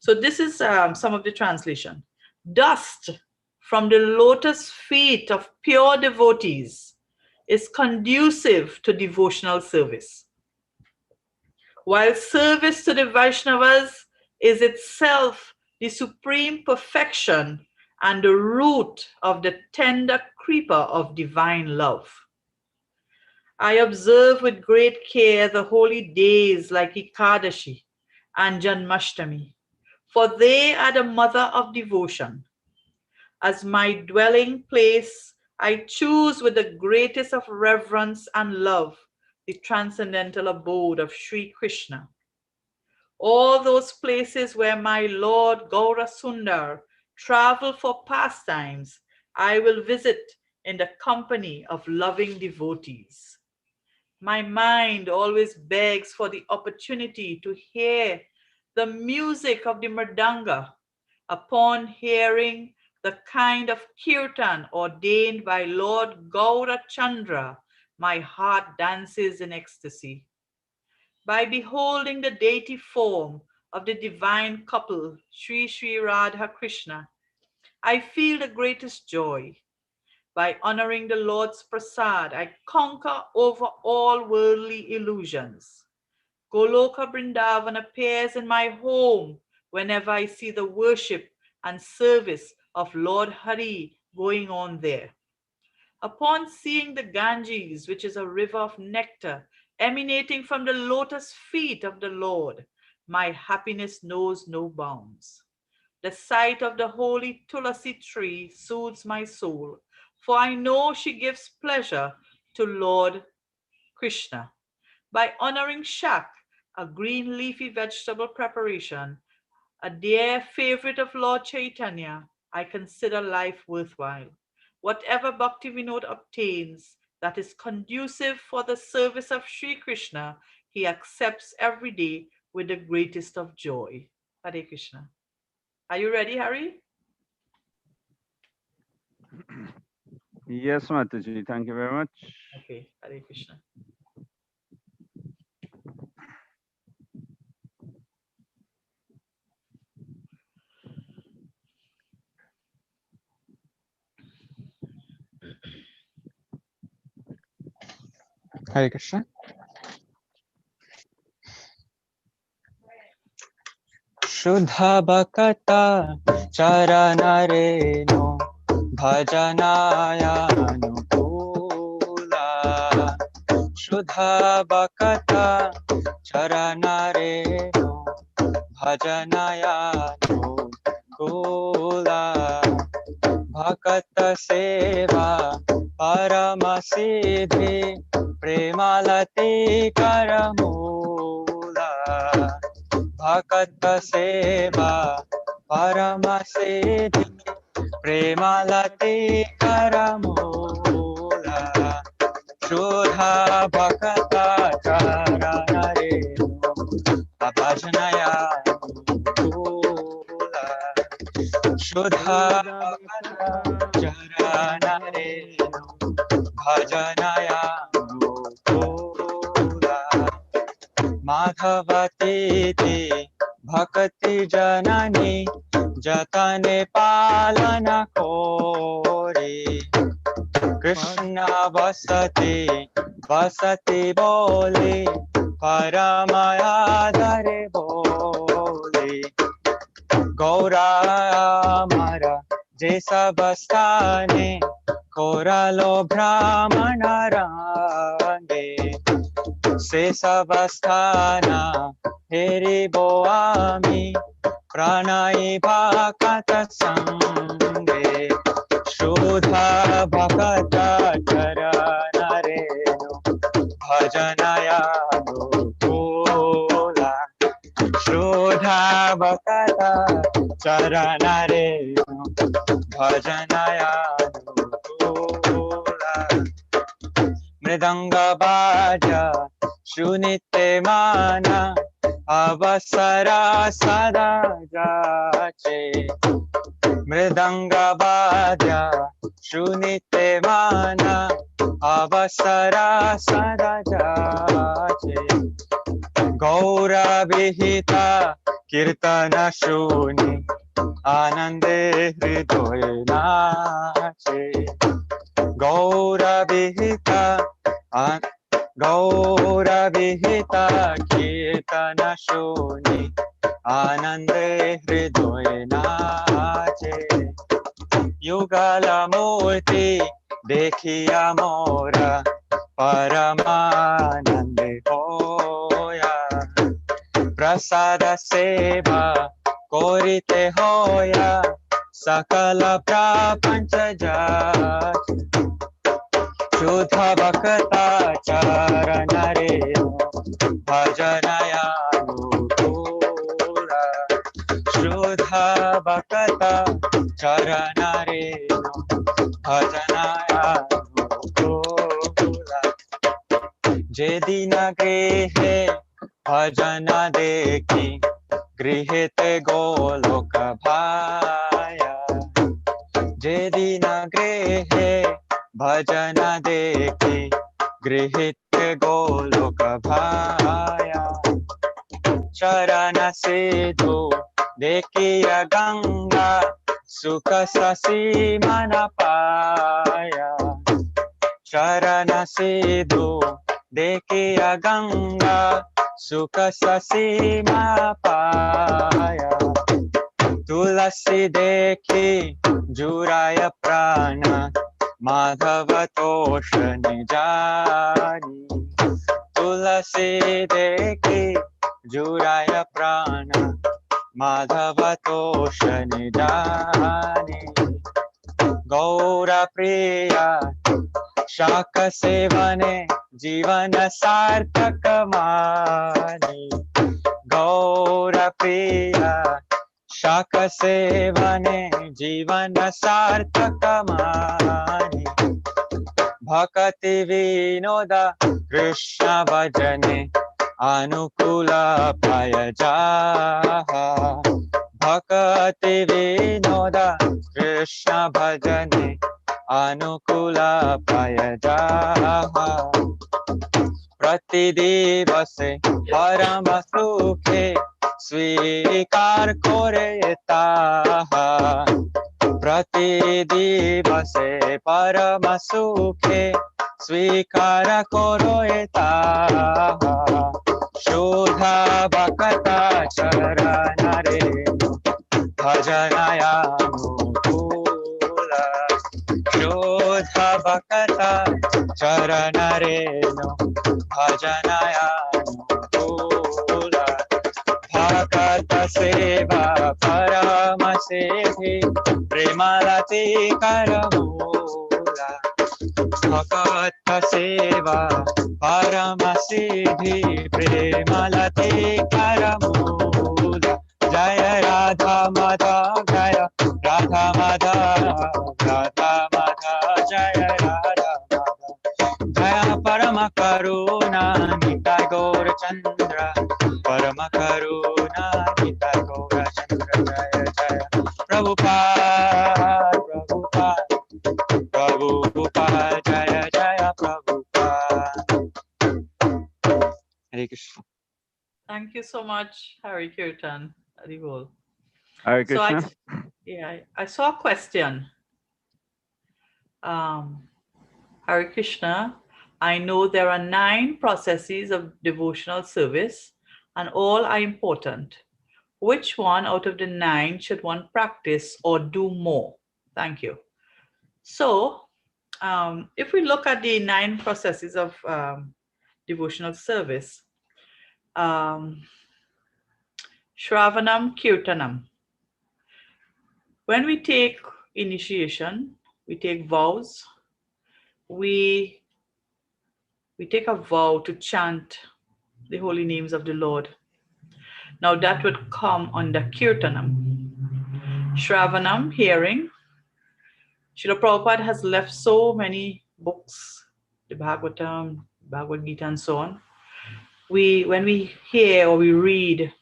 So this is some of the translation. Dust from the lotus feet of pure devotees is conducive to devotional service, while service to the Vaishnavas is itself the supreme perfection and the root of the tender creeper of divine love. I observe with great care the holy days like Ekadashi and Janmashtami, for they are the mother of devotion. As my dwelling place, I choose with the greatest of reverence and love the transcendental abode of Sri Krishna. All those places where my Lord Gaura Sundar traveled for pastimes, I will visit in the company of loving devotees. My mind always begs for the opportunity to hear the music of the mridanga. Upon hearing the kind of kirtan ordained by Lord Gaura Chandra, my heart dances in ecstasy. By beholding the deity form of the divine couple, Sri Sri Radha Krishna, I feel the greatest joy. By honoring the Lord's prasad, I conquer over all worldly illusions. Goloka Vrindavan appears in my home whenever I see the worship and service of Lord Hari going on there. Upon seeing the Ganges, which is a river of nectar emanating from the lotus feet of the Lord, my happiness knows no bounds. The sight of the holy Tulasi tree soothes my soul, for I know she gives pleasure to Lord Krishna. By honoring Shak, a green leafy vegetable preparation, a dear favorite of Lord Chaitanya, I consider life worthwhile. Whatever Bhakti Vinod obtains that is conducive for the service of Sri Krishna, he accepts every day with the greatest of joy. Hare Krishna. Are you ready, Hari? Yes, Mataji. Thank you very much. Okay, Hare Krishna. Hare Krishna. Shuddha Bhakata Charana Renu Bhajanaya Anukula. Shuddha Bhakata Charana Renu Bhajanaya Anukula. Bhakata Seva Paramasiddhi Premalati Karamula. Bhakata Seva Paramasiddhi Premalati Karamula. Shuddha Bhakata Charana Renu Bhajanaya Anukula. Shuddha Bhakata Charana Renu Bhajanaya Anukula. Madhavati Bhakti Janani Jatane Palana Kori Krishna Vasati Vasati Boli Paramaya Dare Boli Gaura Mara Jesa Bastane Koralo Brahmana Range Se Sabastana Heri Boami Pranai Bhakata Sange Shuddha Bhakata Charana Reno Bhajanaya Nukula Shuddha Bhakata Charana Reno Bhajanaya Nukula Mridanga Bhaja Shunite Mana Avasara Sada Jache Mridanga Bhaja Shunite Mana Avasara Sada Jache Gaura Vihita Kirtana Shuni Anande Hridoye Nache Gaura Vihita Gaura Vihita Kirtana Shuni Anande Hridoye Nache Yugala Murti Dekhiya Mora Paramanande Hoya Prasada Seva Korite Hoya Sakala Prapancha Jat Shuddha Bhakata Charana Reno Bhajanaya Nukula Shuddha Bhakata Charana Reno Bhajanaya Nukula Jedina Grihe Bhajana Dekhi Grihete Goloka Bhaya Jedina Grihe Bhajana Dekhi Grihite Goloka Bhaya Charana Sidhu Dekhiya Ganga Sukha Sasi Manapaya Charana Sidhu Dekhiya Ganga Sukha Sasi Manapaya Tulasi Dekhi Juraya Prana Madhava Tosha Nijani Tulasi Dekhi Juraya Prana Madhava Tosha Nijani Gaura Priya Shaka Sevane Jivana Sarthaka Mani Gaura Priya Shaka Sevane Jivana Sarthaka Mani Bhakti Vinoda Krishna Bhajane Anukula Payajaha Bhakti Vinoda Krishna Bhajane Anukula Payajaha Prati Divase Parama Sukhe Svikar Kore Taha Prati Divase Parama Sukhe Svikara Kore Taha Shuddha Bhakata Charana Reno Bhajanaya Nukula Shuddha Bhakata Charana Reno Bhajanaya Nukula Bhakata Seva Parama Siddhi Premalati Karamula Bhakata Seva Parama Siddhi Premalati Karamula Jaya Radha Madha Jaya Radha Madha Radha Madha Jaya Radha Madha Jaya Parama Karuna Nitai Gaura Chandra Parama Karuna Nitai Gaura Chandra Jaya Jaya Prabhupada Prabhupada Prabhupada Jaya Jaya Prabhupada Hare Krishna. Thank you so much, Hari Kirtan Adibol. Hare So I, Krishna. I saw a question. Hare Krishna, I know there are 9 processes of devotional service and all are important. Which one out of the 9 should one practice or do more? Thank you. So, if we look at the 9 processes of devotional service, Shravanam Kirtanam. When we take initiation, we take vows, we take a vow to chant the holy names of the Lord. Now that would come under Kirtanam. Shravanam, hearing. Srila Prabhupada has left so many books, the Bhagavatam, Bhagavad Gita, and so on. When we hear or we read,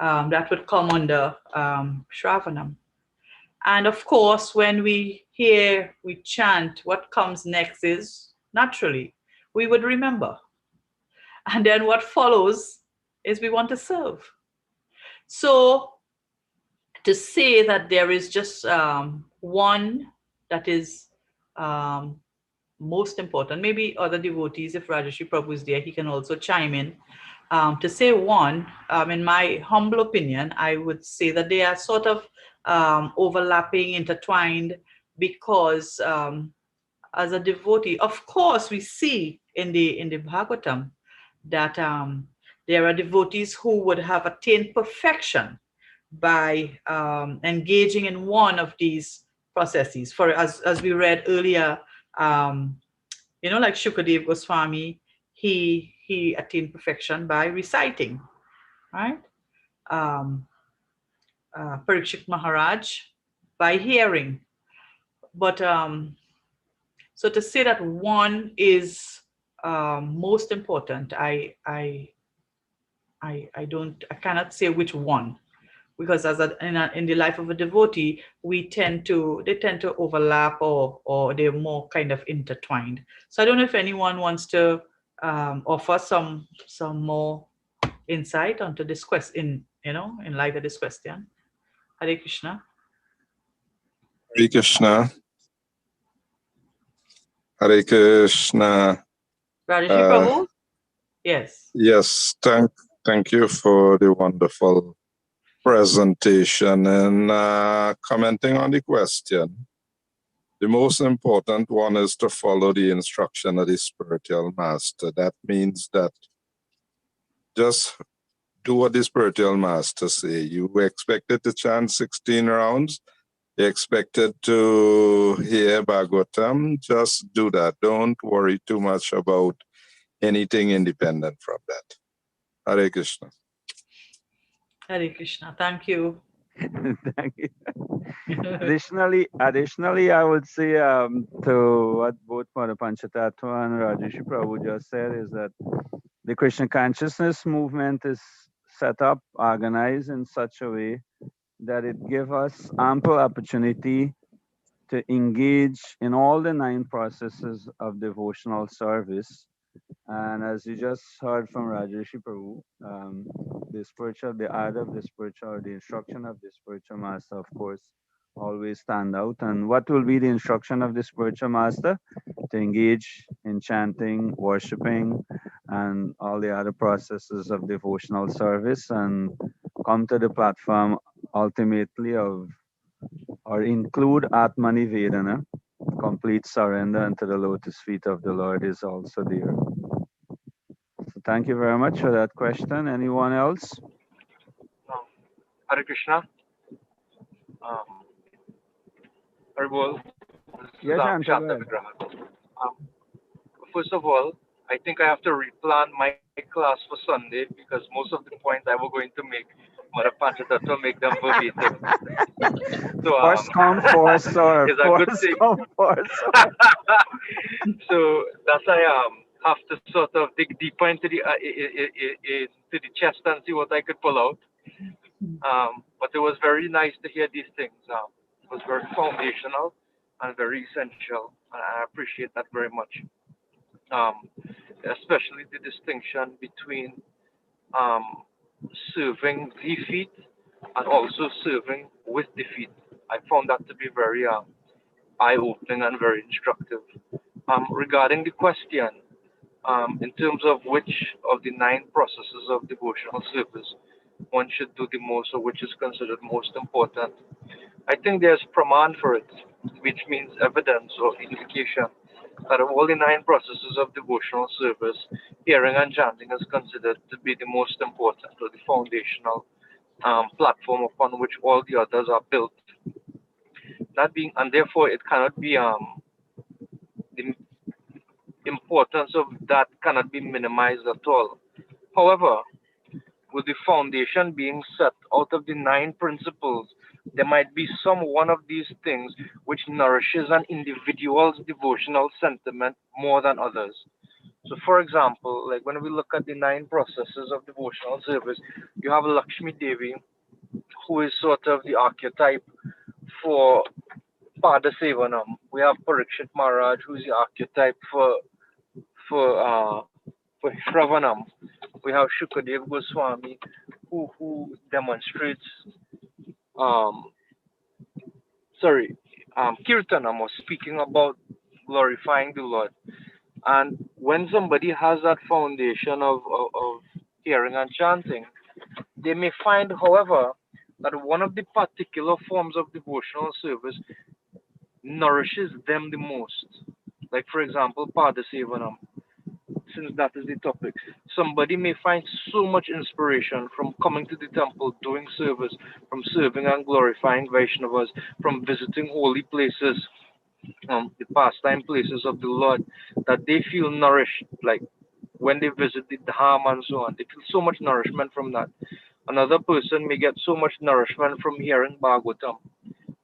that would come under Shravanam. And of course, when we hear, we chant, what comes next is naturally, we would remember. And then what follows is we want to serve. So to say that there is just one that is most important, maybe other devotees, if Rajarshi Prabhu is there, he can also chime in. To say one, in my humble opinion, I would say that they are sort of overlapping, intertwined, because as a devotee, of course, we see in the Bhagavatam that there are devotees who would have attained perfection by engaging in one of these processes. For as we read earlier, like Shukadev Goswami, he attained perfection by reciting, right? Parikshit Maharaj by hearing. But so to say that one is most important, I cannot say which one, because in the life of a devotee, they tend to overlap, or they're more kind of intertwined. So I don't know if anyone wants to offer some more insight onto this question, in light of this question. Hare Krishna. Hare Krishna. Hare Krishna. Rajesh Prabhu? Yes. Yes, thank you for the wonderful presentation and commenting on the question. The most important one is to follow the instruction of the spiritual master. That means that just do what the spiritual master say. You expected to chant 16 rounds. You expected to hear Bhagavatam. Just do that. Don't worry too much about anything independent from that. Hare Krishna. Hare Krishna. Thank you. Thank you. Additionally, I would say to what both Mother Pancha Tattva and Rajesh Prabhu just said is that the Krishna consciousness movement is set up, organized in such a way that it gives us ample opportunity to engage in all the 9 processes of devotional service. And as you just heard from Rajarshi Prabhu, the art of the spiritual, the instruction of the spiritual master, of course, always stand out. And what will be the instruction of the spiritual master? To engage in chanting, worshiping, and all the other processes of devotional service, and come to the platform ultimately of, or include Atmani Vedana, complete surrender unto the lotus feet of the Lord is also there. So thank you very much for that question. Anyone else? Hare Krishna. Haribol. Yes, Shanta, go ahead. First of all, I think I have to replan my class for Sunday, because most of the points I was going to make, Mother Pancha Tattva make them verbatim. So First come, first serve. it's a good First thing. come, first serve. So that's I have to sort of dig deeper into the chest and see what I could pull out. But it was very nice to hear these things. It was very foundational and very essential, and I appreciate that very much. Especially the distinction between serving the feet and also serving with the feet. I found that to be very eye-opening and very instructive. Regarding the question, in terms of which of the 9 processes of devotional service one should do the most or which is considered most important, I think there's praman for it, which means evidence or indication that of all the 9 processes of devotional service, hearing and chanting is considered to be the most important or the foundational platform upon which all the others are built. That being, and therefore it cannot be the importance of that cannot be minimized at all. However, with the foundation being set out of the 9 principles, there might be some one of these things which nourishes an individual's devotional sentiment more than others. So, for example, like when we look at the 9 processes of devotional service, you have Lakshmi Devi, who is sort of the archetype for Pada Sevanam. We have Parikshit Maharaj, who is the archetype for uh, for Shravanam. We have Shukadev Goswami, who demonstrates um, Kirtanam, or speaking about glorifying the Lord. And when somebody has that foundation of hearing and chanting, they may find, however, that one of the particular forms of devotional service nourishes them the most. Like, for example, Padasevanam, since that is the topic. Somebody may find so much inspiration from coming to the temple, doing service, from serving and glorifying Vaishnavas, from visiting holy places, the pastime places of the Lord, that they feel nourished. Like when they visit the Dham and so on, they feel so much nourishment from that. Another person may get so much nourishment from hearing Bhagavatam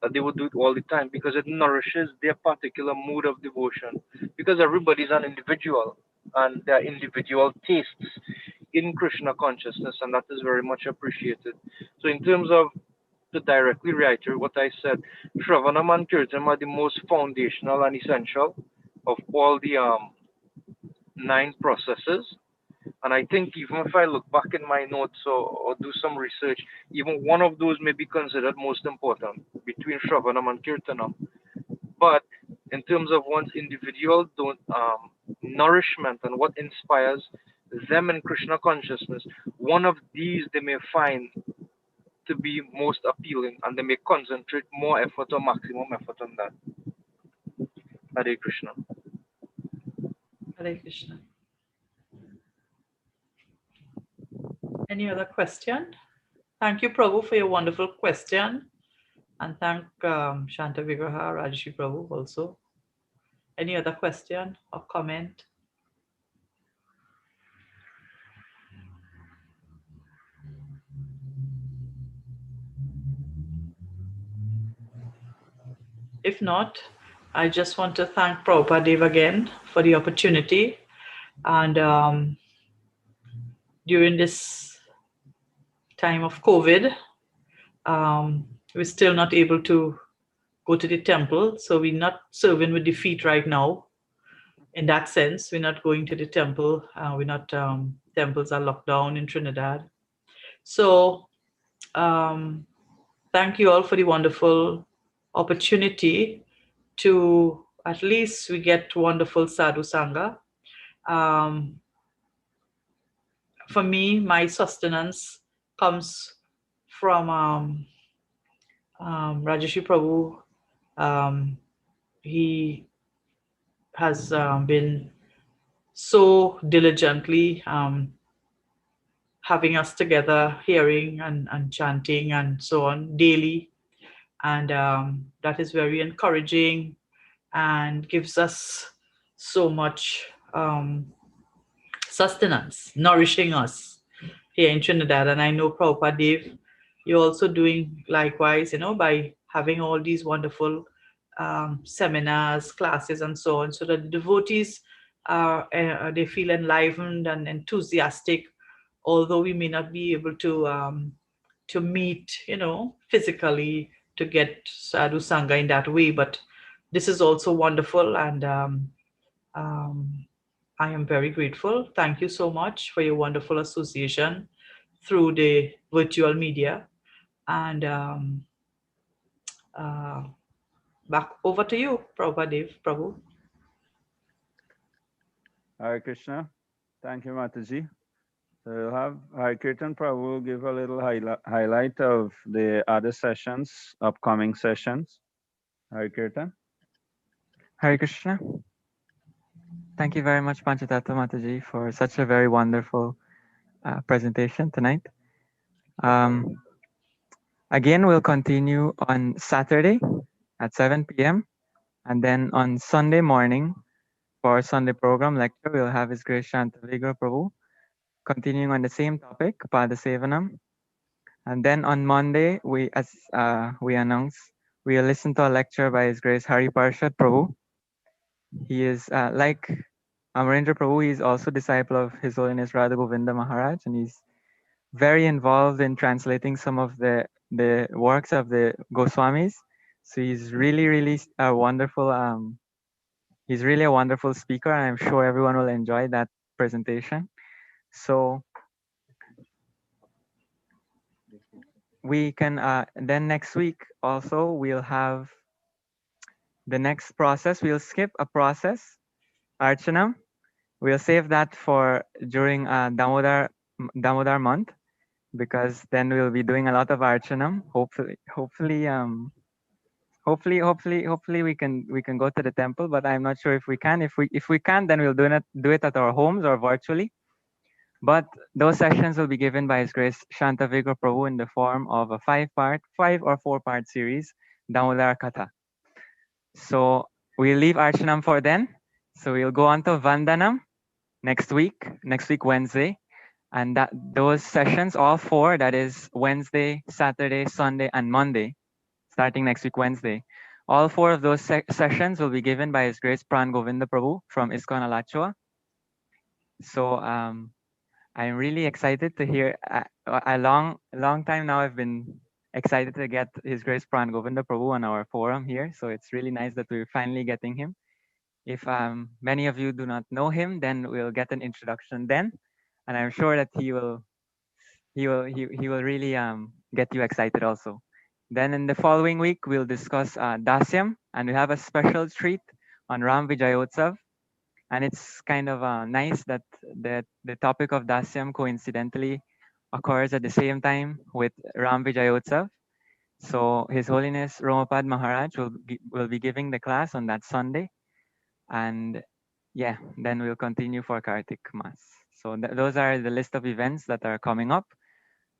that they would do it all the time because it nourishes their particular mood of devotion. Because everybody's an individual and their individual tastes in Krishna consciousness, and that is very much appreciated. So, in terms of to directly reiterate what I said, Shravanam and Kirtanam are the most foundational and essential of all the 9 processes. And I think even if I look back in my notes or do some research, even one of those may be considered most important between Shravanam and Kirtanam. But in terms of one's individual nourishment and what inspires them in Krishna consciousness, one of these they may find to be most appealing, and they may concentrate more effort or maximum effort on that. Hare Krishna. Hare Krishna. Any other question? Thank you, Prabhu, for your wonderful question. And thank Shanta Vigraha, Rajesh Prabhu also. Any other question or comment? If not, I just want to thank Prabhupada Dev again for the opportunity. And during this time of COVID, we're still not able to go to the temple. So we're not serving with the feet right now. In that sense, we're not going to the temple. Temples are locked down in Trinidad. So thank you all for the wonderful opportunity to at least we get wonderful sadhu sangha. For me, my sustenance comes from Rajesh Prabhu. He has been so diligently having us together, hearing and chanting and so on daily. And that is very encouraging and gives us so much sustenance, nourishing us here in Trinidad. And I know Prabhupada Dev, you're also doing likewise, by having all these wonderful seminars, classes, and so on, so that the devotees they feel enlivened and enthusiastic, although we may not be able to meet, physically to get sadhu sangha in that way. But this is also wonderful, and I am very grateful. Thank you so much for your wonderful association through the virtual media. And back over to you, Prabhupada Prabhu. Hare Krishna. Thank you, Mataji. So we'll have Hare Kirtan Prabhu give a little highlight of the other sessions, upcoming sessions. Hare Kirtan. Hare Krishna. Thank you very much, Pancha Tattva Mataji, for such a very wonderful presentation tonight. Again, we'll continue on Saturday at 7 p.m. And then on Sunday morning, for our Sunday program lecture, we'll have His Grace Shantavigra Prabhu continuing on the same topic, Pada Sevanam. And then on Monday, as we announced, we'll listen to a lecture by His Grace Hari Parshad Prabhu. He is like Amarendra Prabhu, he is also disciple of His Holiness Radha Govinda Maharaj, and he's very involved in translating some of the works of the Goswamis. So he's really a wonderful he's really a wonderful speaker, and I'm sure everyone will enjoy that presentation. So we can then next week also we'll have the next process. We'll skip a process, Archanam. We'll save that for during Damodar month, because then we'll be doing a lot of Archanam. Hopefully we can go to the temple, but I'm not sure if we can. If we can, then we'll do it at our homes or virtually. But those sessions will be given by His Grace Shantavigra Prabhu in the form of a 5 or 4-part series, Damodar Katha. So we'll leave Archanam for then. So we'll go on to Vandanam next week Wednesday. And those sessions, all 4, that is Wednesday, Saturday, Sunday, and Monday, starting next week Wednesday. All 4 of those sessions will be given by His Grace Pran Govinda Prabhu from ISKCON Alachua. So I'm really excited to hear. A long time now I've been excited to get His Grace Pran Govinda Prabhu on our forum here. So it's really nice that we're finally getting him. If many of you do not know him, then we'll get an introduction then, and I'm sure that he will really get you excited also. Then in the following week we'll discuss Dasyam, and we have a special treat on Ram Vijayotsav. And it's kind of nice that the topic of Dasyam coincidentally occurs at the same time with Ram Vijayotsav. So His Holiness Romapad Maharaj will be giving the class on that Sunday. And yeah, then we'll continue for Kartik Mas. So those are the list of events that are coming up.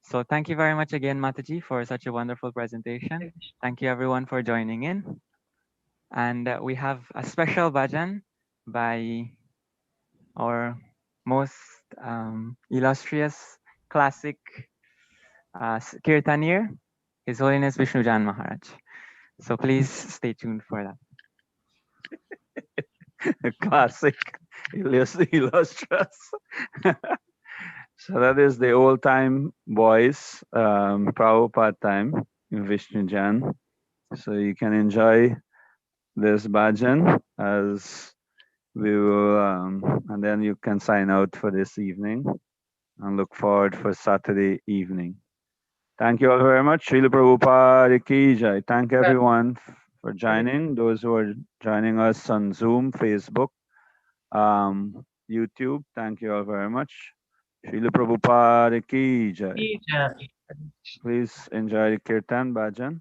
So thank you very much again, Mataji, for such a wonderful presentation. Thank you everyone for joining in. And we have a special bhajan by our most illustrious classic Kirtanir, His Holiness Vishnujan Maharaj. So please stay tuned for that. Classic, illustrious. So that is the old time voice, Prabhupada time in Vishnujan. So you can enjoy this bhajan as we will, and then you can sign out for this evening and look forward for Saturday evening. Thank you all very much. Srila Prabhupada Ki Jai. Thank everyone for joining. Those who are joining us on Zoom, Facebook, YouTube, thank you all very much. Srila Prabhupada Ki Jai. Please enjoy the Kirtan Bhajan.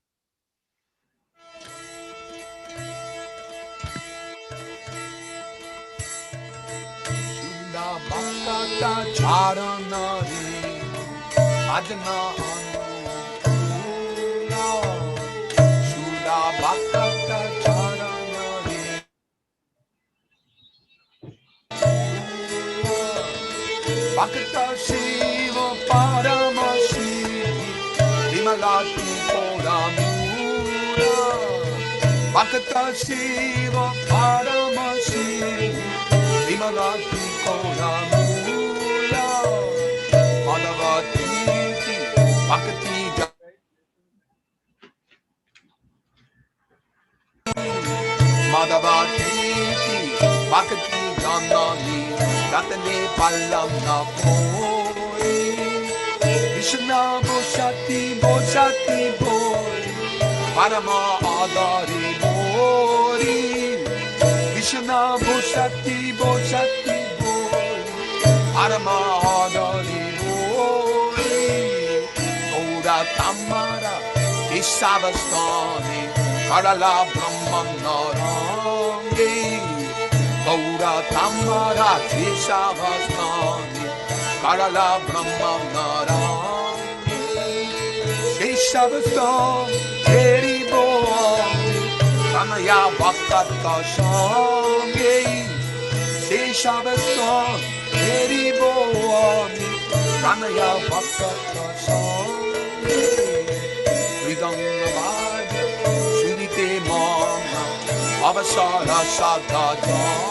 Bhakta Shiva Parama Shivi Vimalati Poramura Bhakta Shiva Parama Shivi Vimalati Poramura Madhavati Bhakti Madhavati Bhakti Janani Ratane Pallam na Pori Krishna Bhoshati Bhoshati Bori Parama Adari Bori Krishna Bhoshati Bhoshati Bori Parama Adari Bori Gaura Tamara Isavastani Karala Brahman Narangi Gaura Tamara Isavastani Karala Brahman Narangi Isavastani Teri Boni Kanaya Vakata Shangi Isavastani Teri Boni Kanaya Vakata Shangi Vidangavadya Sunite Mana Avasara Sadhajana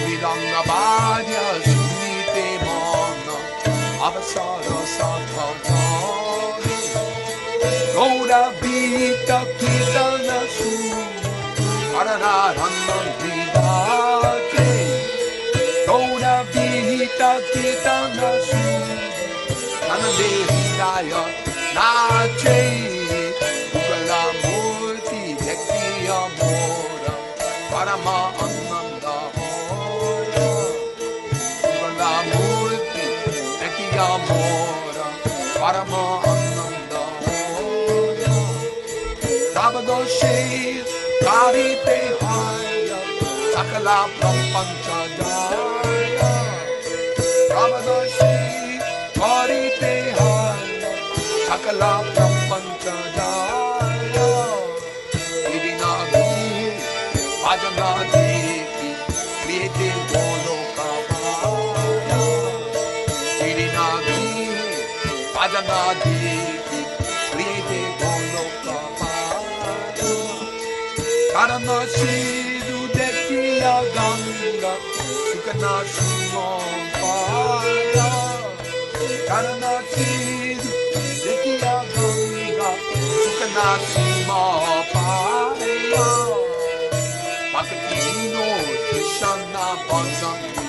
Vidangavadya Sunite Mana Avasara Sadhajana Gaura Vita Kitana Su Karanaranam Vidate Gaura Vita Kitana Su Kanande Hidaya Nache Ugala Murti Dekti Amora Parama Ananda Hora Ugala Murti Dekti Amora Parama Ananda Hora Rabadoshe Karite Haya Sakala Pancha Jaya Rabadoshe Karite Haya Sakala Pancha Jaya Irinagi Bhajana Devi Kriyate Goloka Bhaya Irinagi Bhajana Devi Kriyate Goloka Bhaya Karana Shidu Dekhiya Ganga Sukana Shumon Bhaya Karana Shidu Dekhiya Ganga Sukana Shumon Bhaya Bhakti no Krishna Bhajanti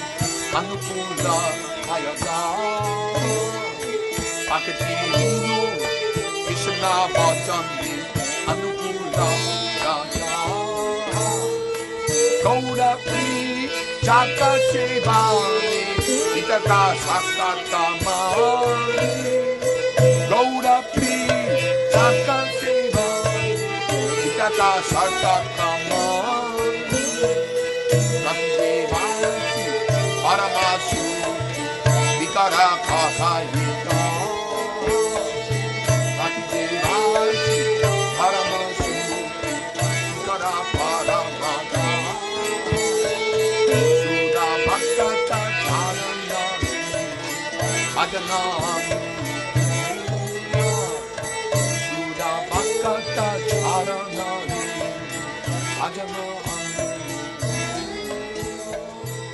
Anukulyasya Bhakti no Krishna Bhajanti Anukulyasya Gaura Pri Chaka Sevani Itaka Sakata Mani Gaura Pri Chaka Sevani Itaka Sakata Mani Nandevasi Paramasu Vikara Kahayika Nandevasi Paramasu Vikara Paramata Sudha Bhaktata Charana Bhajanam Sudha Bhaktata Charana Bhajanam